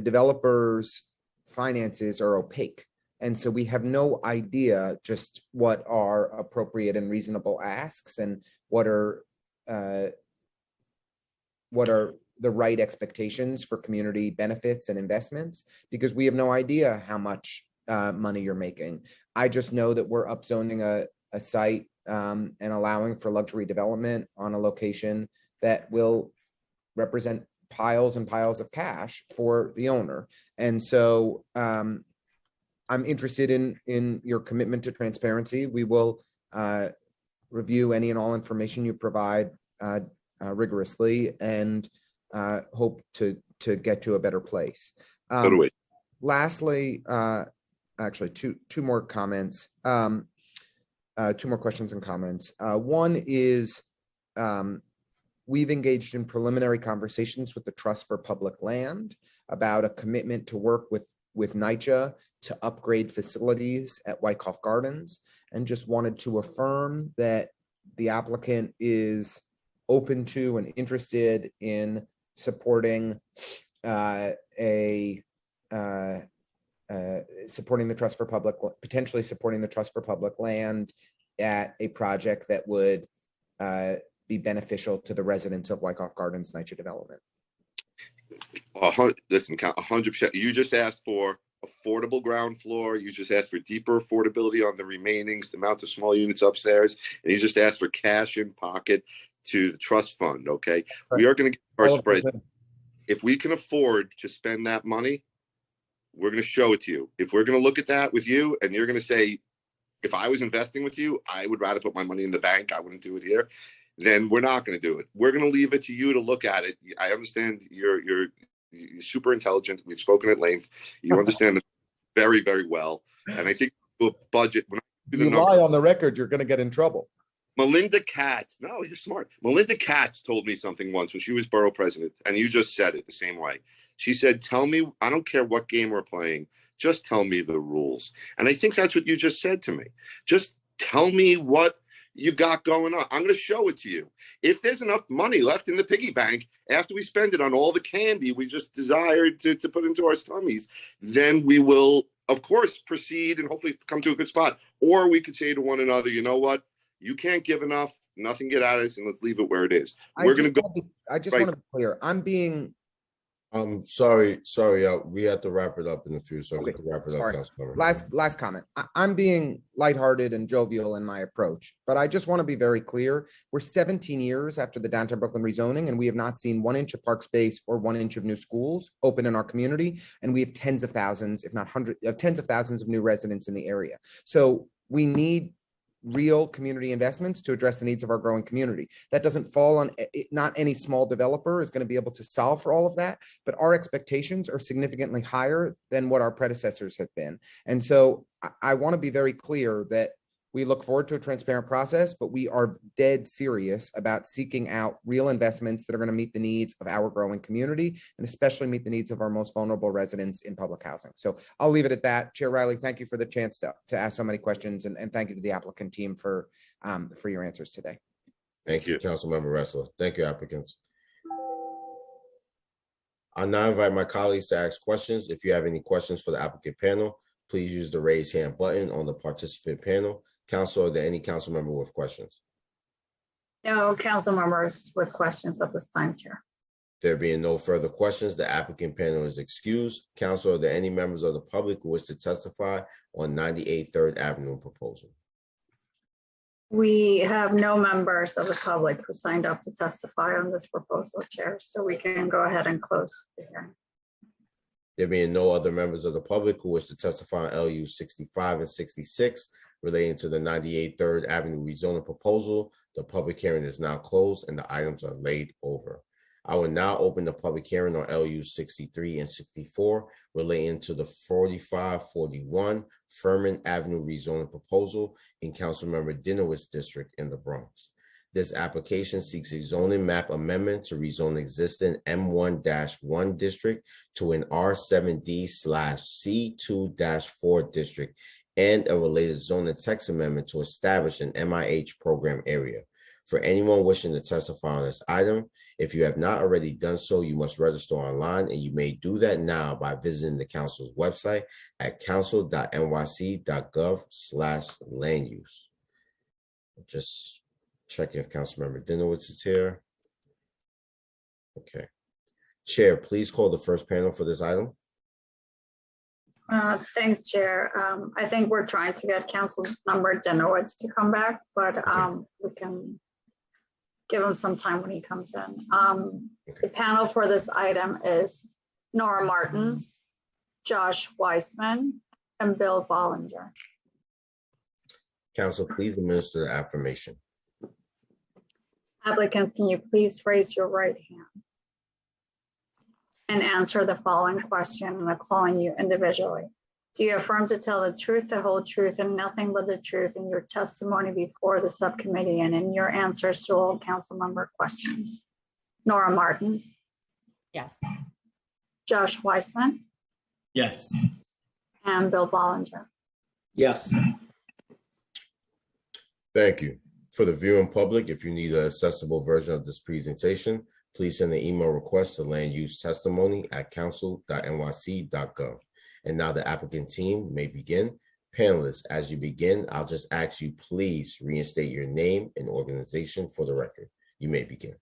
developers' finances are opaque. And so we have no idea just what are appropriate and reasonable asks and what are the right expectations for community benefits and investments, because we have no idea how much money you're making. I just know that we're upzoning a site and allowing for luxury development on a location that will represent piles and piles of cash for the owner. And so I'm interested in your commitment to transparency. We will review any and all information you provide rigorously, and hope to get to a better place. Lastly, actually two more comments, two more questions and comments. One is, we've engaged in preliminary conversations with the Trust for Public Land about a commitment to work with NYCHA to upgrade facilities at Wyckoff Gardens, and just wanted to affirm that the applicant is open to and interested in supporting supporting the Trust for Public, potentially supporting the Trust for Public Land at a project that would be beneficial to the residents of Wyckoff Gardens NYCHA development. Listen, 100%. You just asked for affordable ground floor. You just asked for deeper affordability on the remainings, the amount of small units upstairs, and you just asked for cash in pocket to the trust fund. Okay, right. We are going to get our spread. If we can afford to spend that money, we're going to show it to you. If we're going to look at that with you, and you're going to say, if I was investing with you, I would rather put my money in the bank, I wouldn't do it here, then we're not going to do it. We're going to leave it to you to look at it. I understand you're super intelligent. We've spoken at length. You understand it very, very well. And I think the budget, when you lie on the record, you're going to get in trouble. Melinda Katz, no, you're smart. Melinda Katz told me something once when she was borough president, and you just said it the same way. She said, tell me, I don't care what game we're playing, just tell me the rules. And I think that's what you just said to me. Just tell me what you got going on. I'm going to show it to you. If there's enough money left in the piggy bank after we spend it on all the candy we just desired to put into our tummies, then we will, of course, proceed and hopefully come to a good spot. Or we could say to one another, you know what? You can't give enough, nothing get out of this, and let's leave it where it is. We're going to go. I just want to be clear. I'm being. Sorry. We have to wrap it up in a few, so we can wrap it up. Last comment. I'm being lighthearted and jovial in my approach, but I just want to be very clear. We're 17 years after the downtown Brooklyn rezoning, and we have not seen 1 inch of park space or 1 inch of new schools open in our community, and we have tens of thousands, if not hundreds of tens of thousands of new residents in the area. So we need real community investments to address the needs of our growing community. That doesn't fall on, not any small developer is going to be able to solve for all of that, but our expectations are significantly higher than what our predecessors have been. And so I want to be very clear that we look forward to a transparent process, but we are dead serious about seeking out real investments that are going to meet the needs of our growing community and especially meet the needs of our most vulnerable residents in public housing. So I'll leave it at that. Chair Riley, thank you for the chance to ask so many questions, and thank you to the applicant team for your answers today. Thank you, Councilmember Ressler. Thank you, applicants. I'll now invite my colleagues to ask questions. If you have any questions for the applicant panel, please use the raise hand button on the participant panel. Council, are there any council member with questions? No council members with questions at this time, Chair. There being no further questions, the applicant panel is excused. Council, are there any members of the public who wish to testify on 98 3rd Avenue proposal? We have no members of the public who signed up to testify on this proposal, Chair, so we can go ahead and close the hearing. There being no other members of the public who wish to testify on LU 65 and 66 relating to the 98 3rd Avenue rezoning proposal, the public hearing is now closed and the items are laid over. I will now open the public hearing on LU 63 and 64 relating to the 4541 Furman Avenue rezoning proposal in Councilmember Dinowitz's district in the Bronx. This application seeks a zoning map amendment to rezone existing M1-1 district to an R7D/C2-4 district and a related zoning text amendment to establish an MIH program area. For anyone wishing to testify on this item, if you have not already done so, you must register online, and you may do that now by visiting the council's website at council.nyc.gov/land use. Just checking if Councilmember Dinowitz is here. Okay. Chair, please call the first panel for this item. Thanks, Chair. I think we're trying to get Councilmember Dinowitz to come back, but we can give him some time when he comes in. The panel for this item is Nora Martins, Josh Weissman, and Bill Bollinger. Council, please administer the affirmation. Applicants, can you please raise your right hand and answer the following question, and I'm calling you individually. Do you affirm to tell the truth, the whole truth, and nothing but the truth in your testimony before the subcommittee and in your answers to all council member questions? Nora Martins? Yes. Josh Weissman? Yes. And Bill Bollinger? Yes. Thank you. For the viewing public, if you need an accessible version of this presentation, please send an email request to landusetestimony@council.nyc.gov. And now the applicant team may begin. Panelists, as you begin, I'll just ask you, please reinstate your name and organization for the record. You may begin.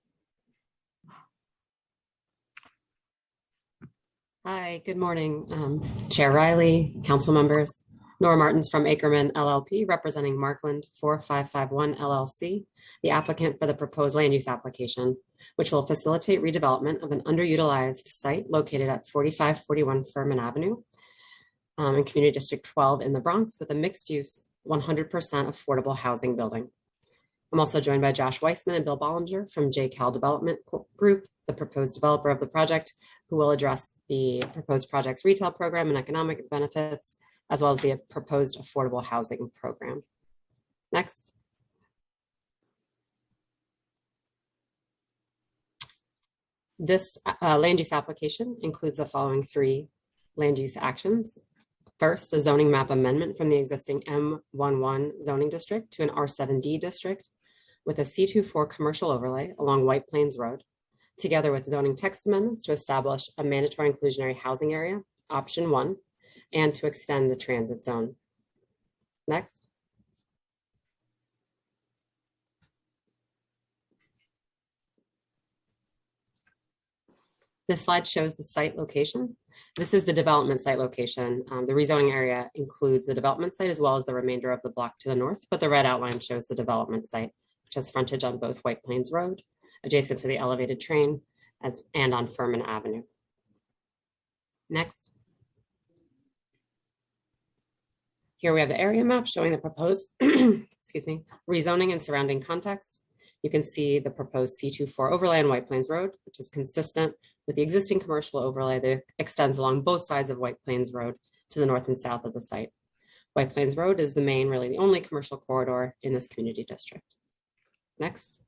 Hi, good morning, Chair Riley, council members. Nora Martins from Ackerman LLP, representing Markland 4551 LLC, the applicant for the proposed land use application, which will facilitate redevelopment of an underutilized site located at 4541 Furman Avenue in Community District 12 in the Bronx with a mixed use 100% affordable housing building. I'm also joined by Josh Weissman and Bill Bollinger from JCal Development Group, the proposed developer of the project, who will address the proposed project's retail program and economic benefits, as well as the proposed affordable housing program. Next. This land use application includes the following 3 land use actions. First, a zoning map amendment from the existing M11 zoning district to an R7D district with a C24 commercial overlay along White Plains Road, together with zoning text amendments to establish a mandatory inclusionary housing area, option 1, and to extend the transit zone. Next. This slide shows the site location. This is the development site location. The rezoning area includes the development site as well as the remainder of the block to the north, but the red outline shows the development site, which has frontage on both White Plains Road, adjacent to the elevated train, and on Furman Avenue. Next. Here we have the area map showing the proposed excuse me, rezoning and surrounding context. You can see the proposed C24 overlay on White Plains Road, which is consistent with the existing commercial overlay that extends along both sides of White Plains Road to the north and south of the site. White Plains Road is the main, really the only commercial corridor in this community district. Next.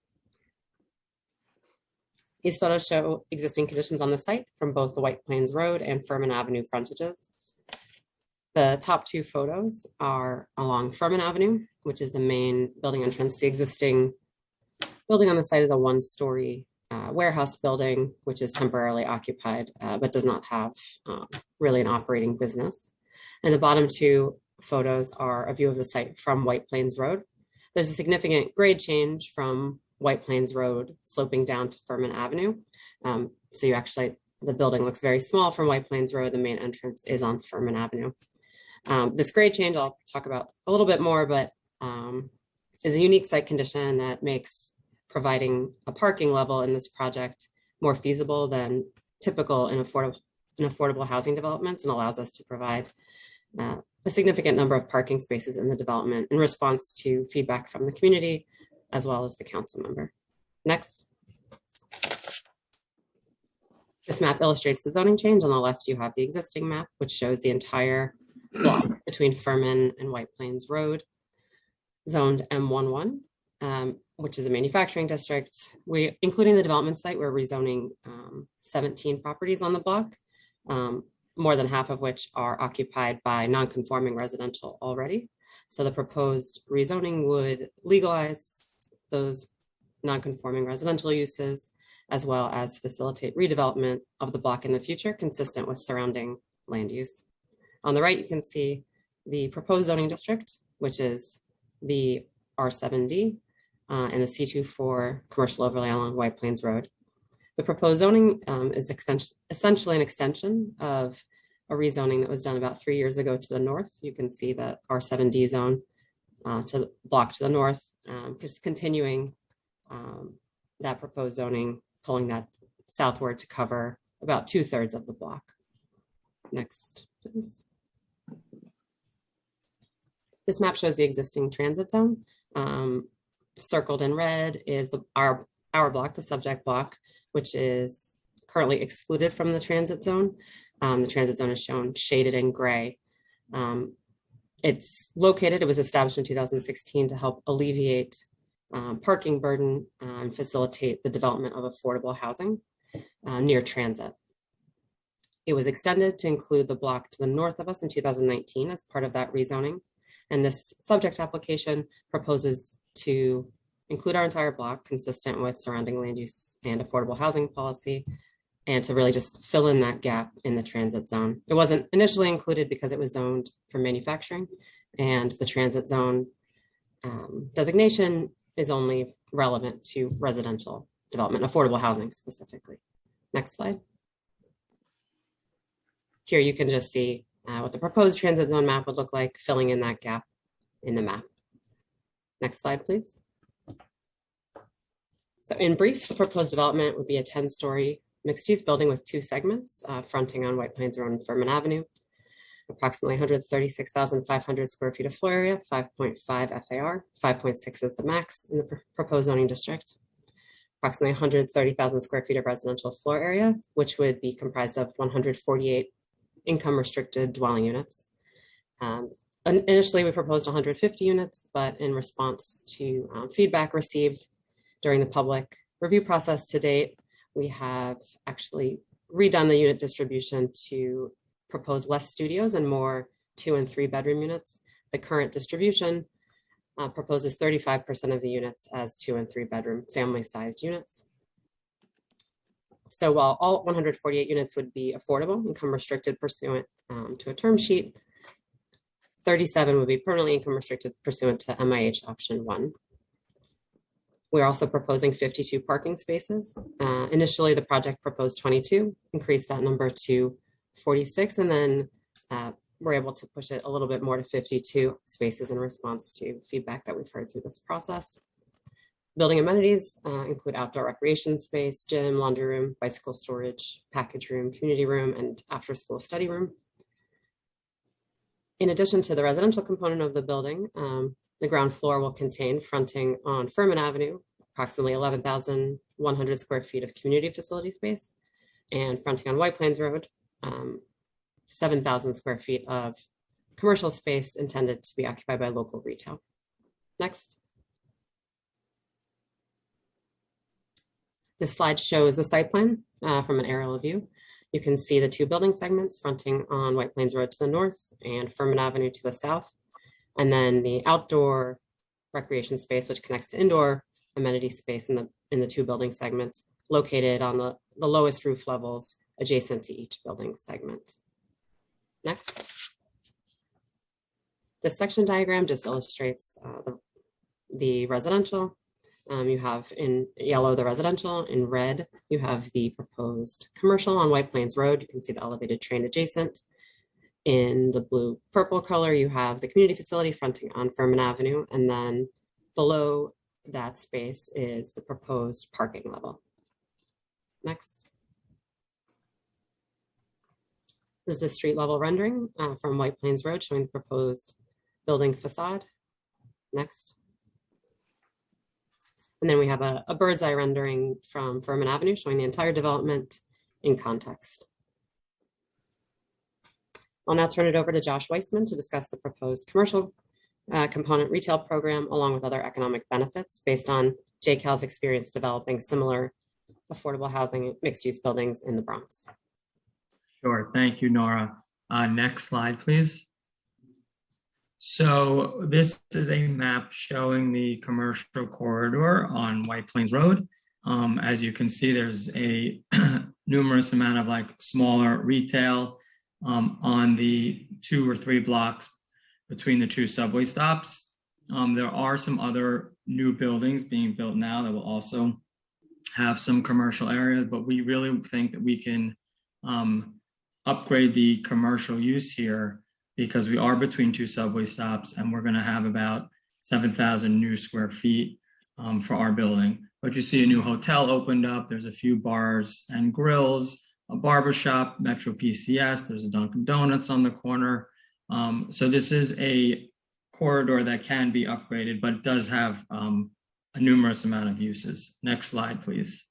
These photos show existing conditions on the site from both the White Plains Road and Furman Avenue frontages. The top 2 photos are along Furman Avenue, which is the main building entrance. The existing building on the site is a 1-story warehouse building, which is temporarily occupied, but does not have really an operating business. And the bottom two photos are a view of the site from White Plains Road. There's a significant grade change from White Plains Road sloping down to Furman Avenue. So the building looks very small from White Plains Road. The main entrance is on Furman Avenue. This grade change I'll talk about a little bit more, but is a unique site condition that makes providing a parking level in this project more feasible than typical in affordable housing developments, and allows us to provide a significant number of parking spaces in the development in response to feedback from the community, as well as the council member. Next. This map illustrates the zoning change. On the left, you have the existing map, which shows the entire block between Furman and White Plains Road, zoned M11, which is a manufacturing district. Including the development site, we're rezoning 17 properties on the block, more than half of which are occupied by non-conforming residential already. So the proposed rezoning would legalize those non-conforming residential uses, as well as facilitate redevelopment of the block in the future, consistent with surrounding land use. On the right, you can see the proposed zoning district, which is the R7D and the C24 commercial overlay along White Plains Road. The proposed zoning is essentially an extension of a rezoning that was done about 3 years ago to the north. You can see the R7D zone to the block to the north, just continuing that proposed zoning, pulling that southward to cover about 2/3 of the block. Next, please. This map shows the existing transit zone. Circled in red is our block, the subject block, which is currently excluded from the transit zone. The transit zone is shown shaded in gray. It was established in 2016 to help alleviate parking burden and facilitate the development of affordable housing near transit. It was extended to include the block to the north of us in 2019 as part of that rezoning. And this subject application proposes to include our entire block consistent with surrounding land use and affordable housing policy, and to really just fill in that gap in the transit zone. It wasn't initially included because it was zoned for manufacturing, and the transit zone designation is only relevant to residential development, affordable housing specifically. Next slide. Here you can just see what the proposed transit zone map would look like, filling in that gap in the map. Next slide, please. So in brief, the proposed development would be a 10-story mixed-use building with 2 segments fronting on White Plains Road and Furman Avenue. Approximately 136,500 square feet of floor area, 5.5 FAR, 5.6 is the max in the proposed zoning district. Approximately 130,000 square feet of residential floor area, which would be comprised of 148 income restricted dwelling units. Initially, we proposed 150 units, but in response to feedback received during the public review process to date, we have actually redone the unit distribution to propose less studios and more 2- and 3-bedroom units. The current distribution proposes 35% of the units as 2- and 3-bedroom family-sized units. So while all 148 units would be affordable, income restricted pursuant to a term sheet, 37 would be permanently income restricted pursuant to MIH option 1. We're also proposing 52 parking spaces. Initially, the project proposed 22, increased that number to 46, and then we're able to push it a little bit more to 52 spaces in response to feedback that we've heard through this process. Building amenities include outdoor recreation space, gym, laundry room, bicycle storage, package room, community room, and after-school study room. In addition to the residential component of the building, the ground floor will contain, fronting on Furman Avenue, approximately 11,100 square feet of community facility space, and fronting on White Plains Road, 7,000 square feet of commercial space intended to be occupied by local retail. Next. This slide shows the site plan from an aerial view. You can see the 2 building segments fronting on White Plains Road to the north and Furman Avenue to the south, and then the outdoor recreation space, which connects to indoor amenity space in the 2 building segments, located on the lowest roof levels adjacent to each building segment. Next. This section diagram just illustrates the residential. You have in yellow the residential, in red you have the proposed commercial on White Plains Road. You can see the elevated train adjacent. In the blue purple color you have the community facility fronting on Furman Avenue, and then below that space is the proposed parking level. Next. This is the street level rendering from White Plains Road showing the proposed building facade. Next. And then we have a bird's eye rendering from Furman Avenue showing the entire development in context. I'll now turn it over to Josh Weissman to discuss the proposed commercial component retail program along with other economic benefits based on JCal's experience developing similar affordable housing mixed-use buildings in the Bronx. Sure, thank you, Nora. Next slide, please. So this is a map showing the commercial corridor on White Plains Road. As you can see, there's a numerous amount of like smaller retail on the 2 or 3 blocks between the 2 subway stops. There are some other new buildings being built now that will also have some commercial areas, but we really think that we can upgrade the commercial use here because we are between 2 subway stops and we're going to have about 7,000 new square feet for our building. But you see a new hotel opened up. There's a few bars and grills, a barbershop, Metro PCS. There's a Dunkin' Donuts on the corner. So this is a corridor that can be upgraded, but it does have a numerous amount of uses. Next slide, please.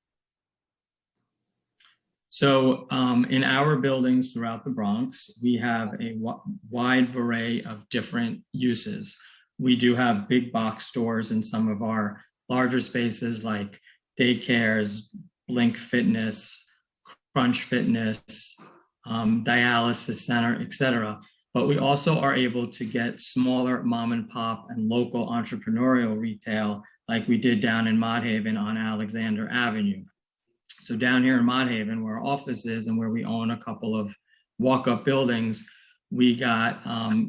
So in our buildings throughout the Bronx, we have a wide array of different uses. We do have big box stores in some of our larger spaces like daycares, Blink Fitness, Crunch Fitness, dialysis center, etc. But we also are able to get smaller mom and pop and local entrepreneurial retail like we did down in Mott Haven on Alexander Avenue. So down here in Mott Haven, where our office is and where we own a couple of walk-up buildings, we got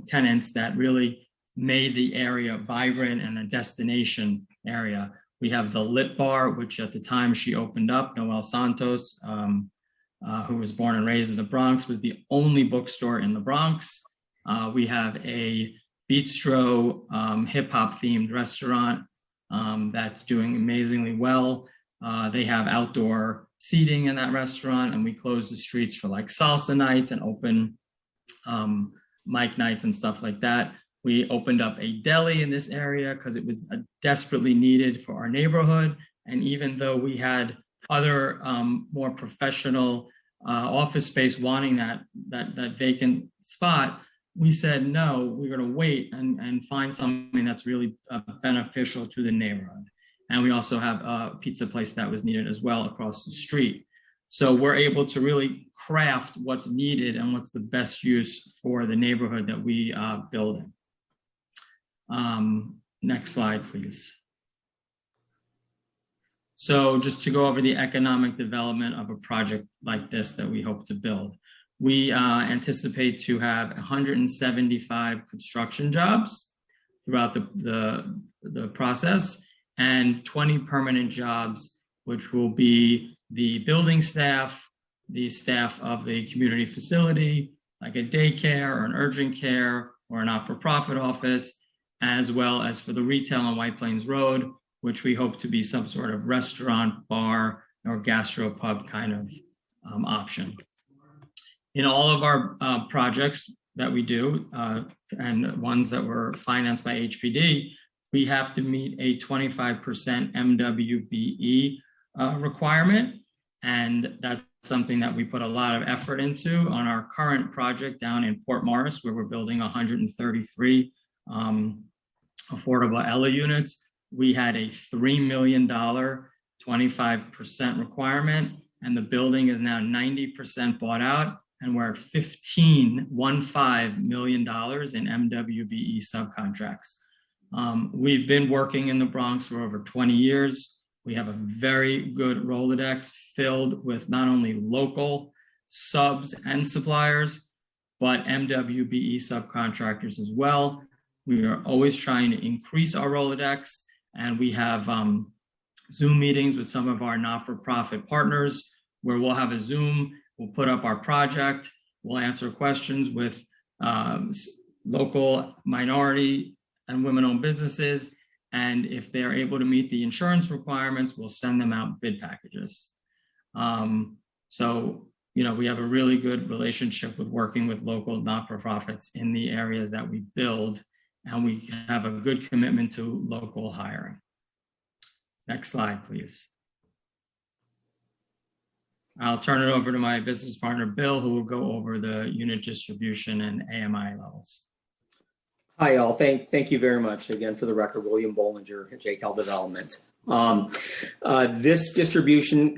tenants that really made the area vibrant and a destination area. We have the Lit Bar, which at the time she opened up, Noel Santos, who was born and raised in the Bronx, was the only bookstore in the Bronx. We have a bistro hip hop themed restaurant that's doing amazingly well. They have outdoor seating in that restaurant, and we close the streets for like salsa nights and open mic nights and stuff like that. We opened up a deli in this area because it was desperately needed for our neighborhood. And even though we had other more professional office space wanting that vacant spot, we said, no, we're going to wait and find something that's really beneficial to the neighborhood. And we also have a pizza place that was needed as well across the street. So we're able to really craft what's needed and what's the best use for the neighborhood that we build in. Next slide, please. So just to go over the economic development of a project like this that we hope to build. We anticipate to have 175 construction jobs throughout the process and 20 permanent jobs, which will be the building staff, the staff of the community facility, like a daycare or an urgent care or a not-for-profit office, as well as for the retail on White Plains Road, which we hope to be some sort of restaurant, bar, or gastropub kind of option. In all of our projects that we do, and ones that were financed by HPD, we have to meet a 25% MWBE requirement. And that's something that we put a lot of effort into on our current project down in Port Morris, where we're building 133 affordable ELA units. We had a $3 million 25% requirement, and the building is now 90% bought out, and we're at $15 million in MWBE subcontracts. We've been working in the Bronx for over 20 years. We have a very good Rolodex filled with not only local subs and suppliers, but MWBE subcontractors as well. We are always trying to increase our Rolodex, and we have Zoom meetings with some of our not-for-profit partners where we'll have a Zoom, we'll put up our project, we'll answer questions with local minority and women-owned businesses. And if they're able to meet the insurance requirements, we'll send them out bid packages. So, we have a really good relationship with working with local not-for-profits in the areas that we build, and we have a good commitment to local hiring. Next slide, please. I'll turn it over to my business partner, Bill, who will go over the unit distribution and AMI levels. Hi, all. Thank you very much. Again, for the record, William Bollinger at JCal Development. This distribution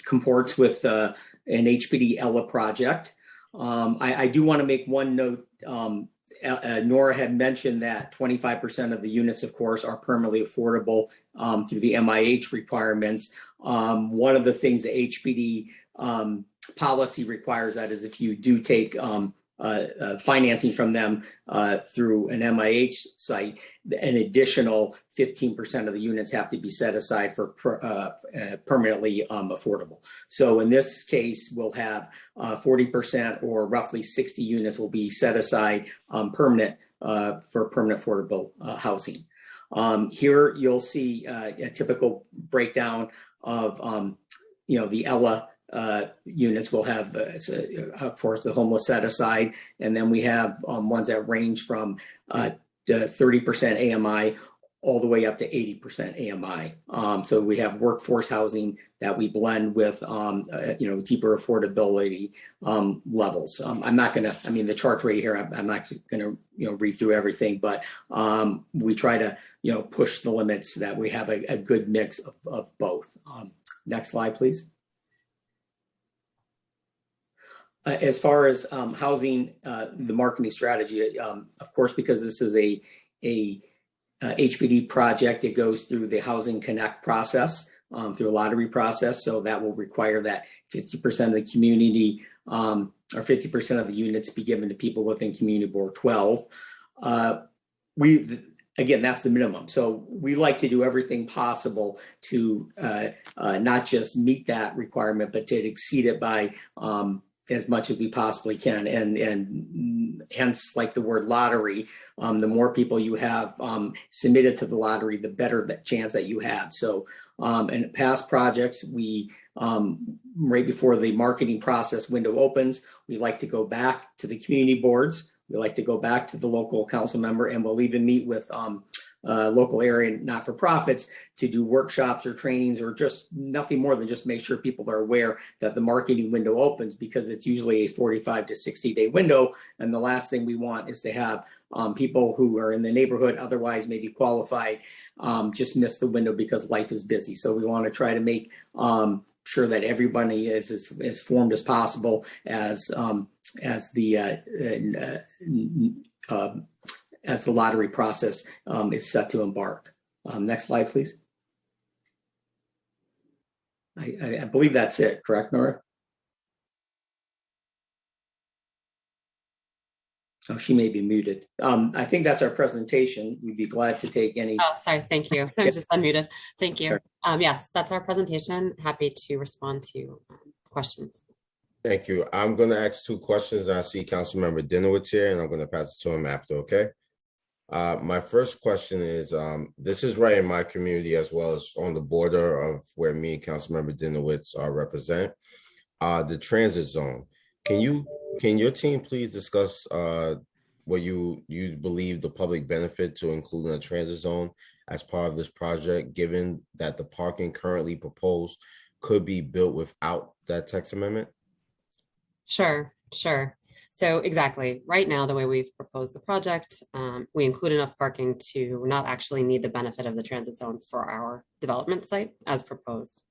comports with an HPD Ella project. I do want to make one note. Nora had mentioned that 25% of the units, of course, are permanently affordable through the MIH requirements. One of the things the HPD policy requires that is if you do take financing from them through an MIH site, an additional 15% of the units have to be set aside for permanently affordable. So in this case, we'll have 40% or roughly 60 units will be set aside for permanent affordable housing. Here you'll see a typical breakdown of the Ella units. Will have, of course, the homeless set aside, and then we have ones that range from 30% AMI all the way up to 80% AMI. So we have workforce housing that we blend with, deeper affordability levels. I'm not going to, the chart's right here. I'm not going to, read through everything, but we try to, push the limits that we have a good mix of both. Next slide, please. As far as housing, the marketing strategy, of course, because this is a HPD project, it goes through the Housing Connect process, through a lottery process. So that will require that 50% of the community or 50% of the units be given to people within Community Board 12. Again, that's the minimum. So we like to do everything possible to not just meet that requirement, but to exceed it by as much as we possibly can, and hence, like the word lottery, the more people you have submitted to the lottery, the better the chance that you have. So in past projects, we right before the marketing process window opens, we like to go back to the community boards. We like to go back to the local council member, and we'll even meet with local area not-for-profits to do workshops or trainings, or just nothing more than just make sure people are aware that the marketing window opens, because it's usually a 45 to 60-day window. And the last thing we want is to have people who are in the neighborhood, otherwise maybe qualified, just miss the window because life is busy. So we want to try to make sure that everybody is as informed as possible as the lottery process is set to embark. Next slide, please. I believe that's it, correct, Nora? Oh, she may be muted. I think that's our presentation. We'd be glad to take any. Oh, sorry. Thank you. I was just unmuted. Thank you. Yes, that's our presentation. Happy to respond to questions. Thank you. I'm going to ask two questions. I see Councilmember Dinowitz here, and I'm going to pass it to him after, okay? My first question is, this is right in my community as well as on the border of where me and Councilmember Dinowitz represent, the transit zone. Can your team please discuss what you believe the public benefit to including a transit zone as part of this project, given that the parking currently proposed could be built without that text amendment? Sure. So exactly, right now, the way we've proposed the project, we include enough parking to not actually need the benefit of the transit zone for our development site as proposed.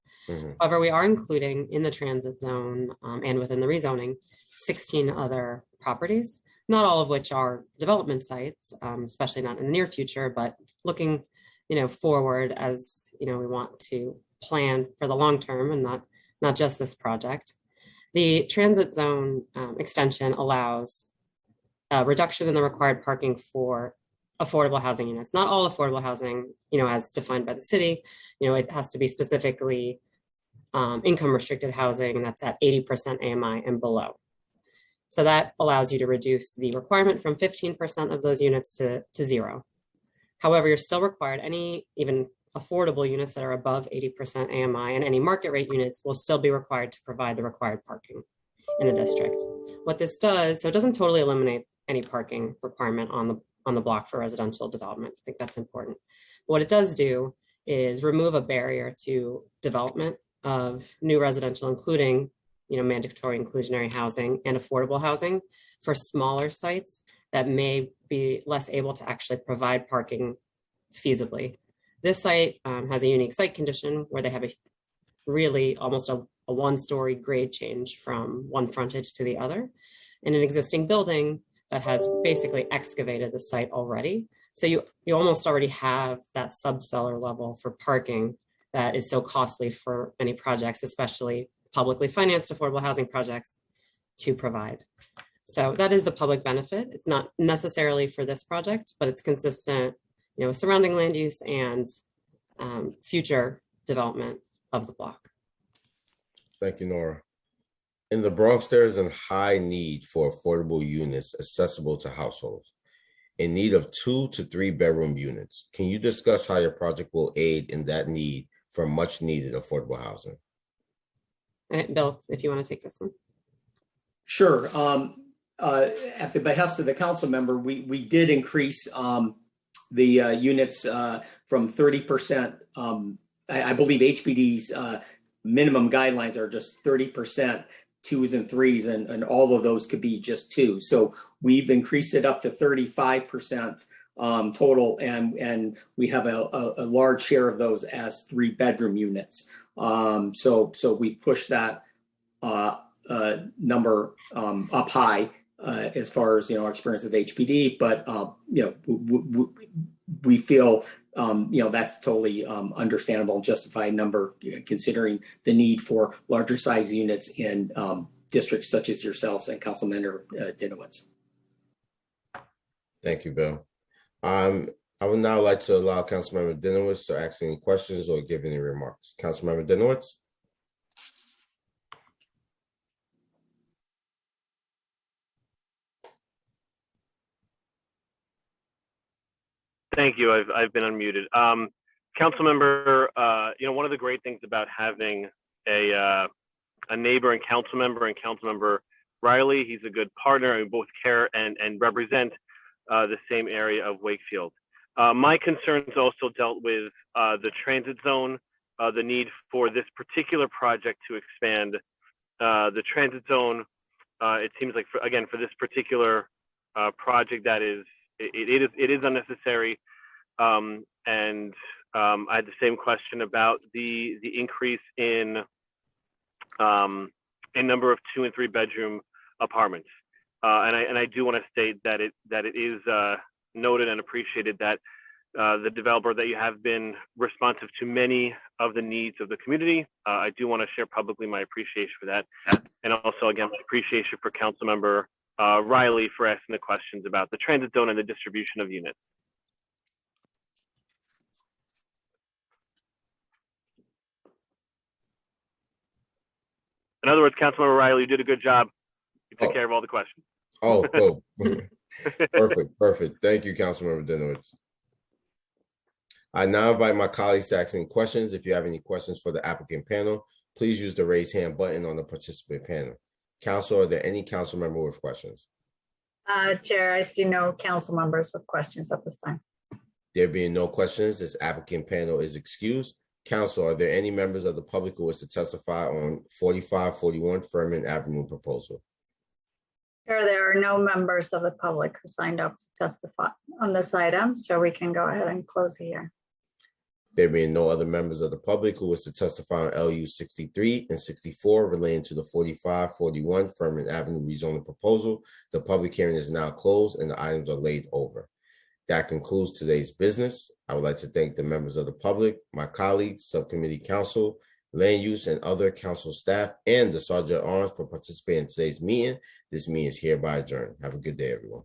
However, we are including in the transit zone and within the rezoning 16 other properties, not all of which are development sites, especially not in the near future, but looking forward, as we want to plan for the long term and not just this project. The transit zone extension allows a reduction in the required parking for affordable housing units. Not all affordable housing, as defined by the city. It has to be specifically income restricted housing, and that's at 80% AMI and below. So that allows you to reduce the requirement from 15% of those units to 0. However, you're still required, any even affordable units that are above 80% AMI and any market rate units will still be required to provide the required parking in the district. What this does, so it doesn't totally eliminate any parking requirement on the block for residential development. I think that's important. What it does do is remove a barrier to development of new residential, including mandatory inclusionary housing and affordable housing for smaller sites that may be less able to actually provide parking feasibly. This site has a unique site condition where they have a really almost a one-story grade change from one frontage to the other in an existing building that has basically excavated the site already. So you almost already have that subcellar level for parking that is so costly for many projects, especially publicly financed affordable housing projects, to provide. So that is the public benefit. It's not necessarily for this project, but it's consistent, with surrounding land use and future development of the block. Thank you, Nora. In the Bronx, there is a high need for affordable units accessible to households in need of 2 to 3 bedroom units. Can you discuss how your project will aid in that need for much needed affordable housing? Bill, if you want to take this one. Sure. At the behest of the council member, we did increase the units from 30%. I believe HPD's minimum guidelines are just 30%, 2s and 3s, and all of those could be just 2. So we've increased it up to 35% total, and we have a large share of those as 3-bedroom units. So we've pushed that number up high as far as our experience with HPD, but we feel that's totally understandable and justified number considering the need for larger size units in districts such as yourselves and Councilmember Dinowitz. Thank you, Bill. I would now like to allow Councilmember Dinowitz to ask any questions or give any remarks. Councilmember Dinowitz. Thank you. I've been unmuted. Councilmember, one of the great things about having a neighbor and Councilmember Riley, he's a good partner. We both care and represent the same area of Wakefield. My concerns also dealt with the transit zone, the need for this particular project to expand the transit zone. It seems like, for this particular project, that it is unnecessary. And I had the same question about the increase in number of 2 and 3 bedroom apartments. And I do want to state that it is noted and appreciated that the developer, that you have been responsive to many of the needs of the community. I do want to share publicly my appreciation for that. And also, again, appreciation for Councilmember Riley for asking the questions about the transit zone and the distribution of units. In other words, Councilmember Riley, you did a good job. You took care of all the questions. Oh, perfect. Thank you, Councilmember Dinowitz. I now invite my colleagues to ask any questions. If you have any questions for the applicant panel, please use the raise hand button on the participant panel. Council, are there any council member with questions? Chair, I see no council members with questions at this time. There being no questions, this applicant panel is excused. Council, are there any members of the public who wish to testify on 4541 Furman Avenue proposal? Chair, there are no members of the public who signed up to testify on this item, so we can go ahead and close the hearing. There being no other members of the public who wish to testify on LU 63 and 64 relating to the 4541 Furman Avenue rezoning proposal, the public hearing is now closed and the items are laid over. That concludes today's business. I would like to thank the members of the public, my colleagues, subcommittee council, land use and other council staff, and the Sergeant at Arms for participating in today's meeting. This meeting is hereby adjourned. Have a good day, everyone.